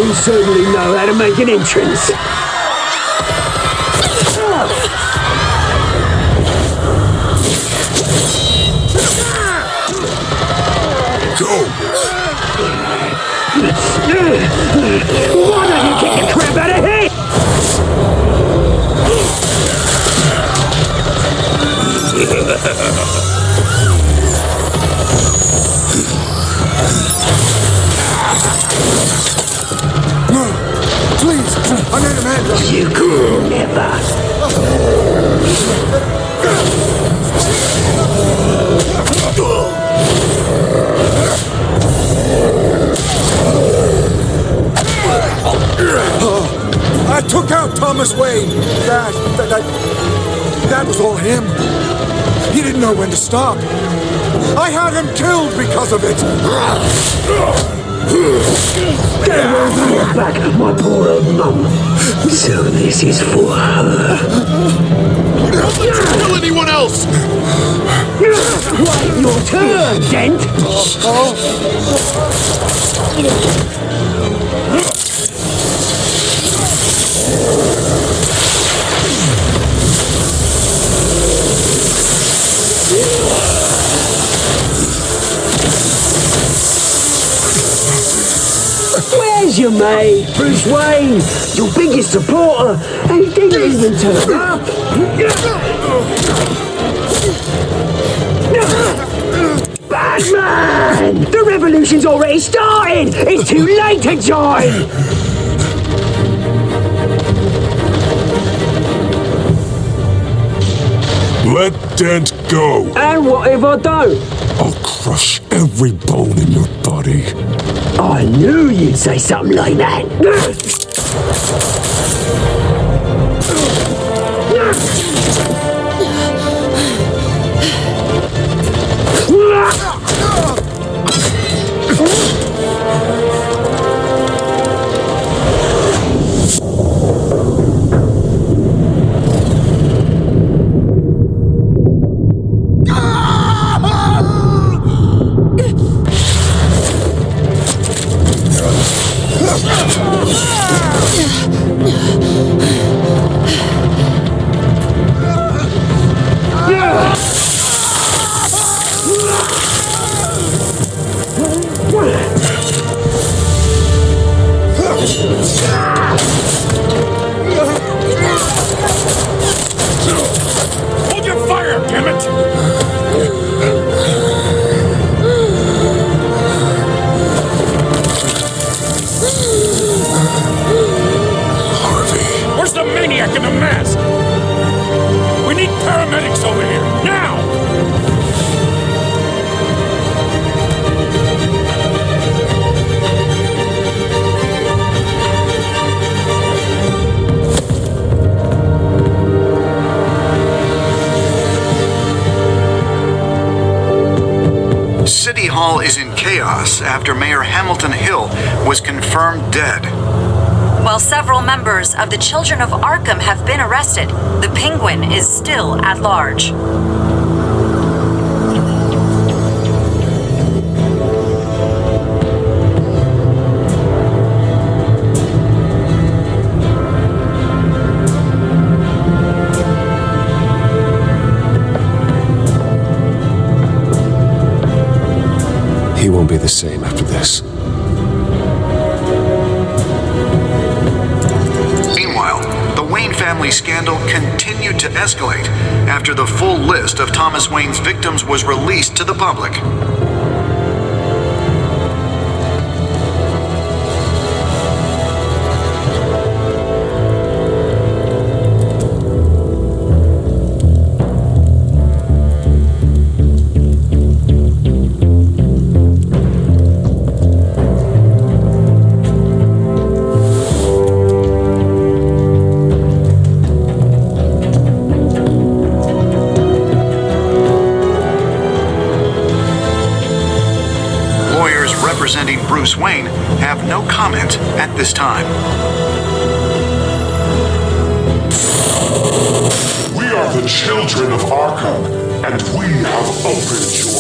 You certainly know how to make an entrance. Go! Why don't you kick the crap out of here? Please, I need an ambulance. You could never. I took out Thomas Wayne. That was all him. He didn't know when to stop. I had him killed because of it. Get away back, my poor old mum. So this is for her. Don't let you kill anyone else! Right, your turn, Dent. Where's your mate, Bruce Wayne? Your biggest supporter, and he didn't even turn up. Batman! The revolution's already started! It's too late to join! Let Dent go! And what if I don't? I'll crush every bone in your body. I knew you'd say something like that. Hold your fire, damn it! Harvey. Where's the maniac in the mask? We need paramedics over here, now! City Hall is in chaos after Mayor Hamilton Hill was confirmed dead. While several members of the Children of Arkham have been arrested, the Penguin is still at large. He won't be the same after this. Meanwhile, the Wayne family scandal continued to escalate after the full list of Thomas Wayne's victims was released to the public. Representing Bruce Wayne have no comment at this time. We are the children of Arkham, and we have opened your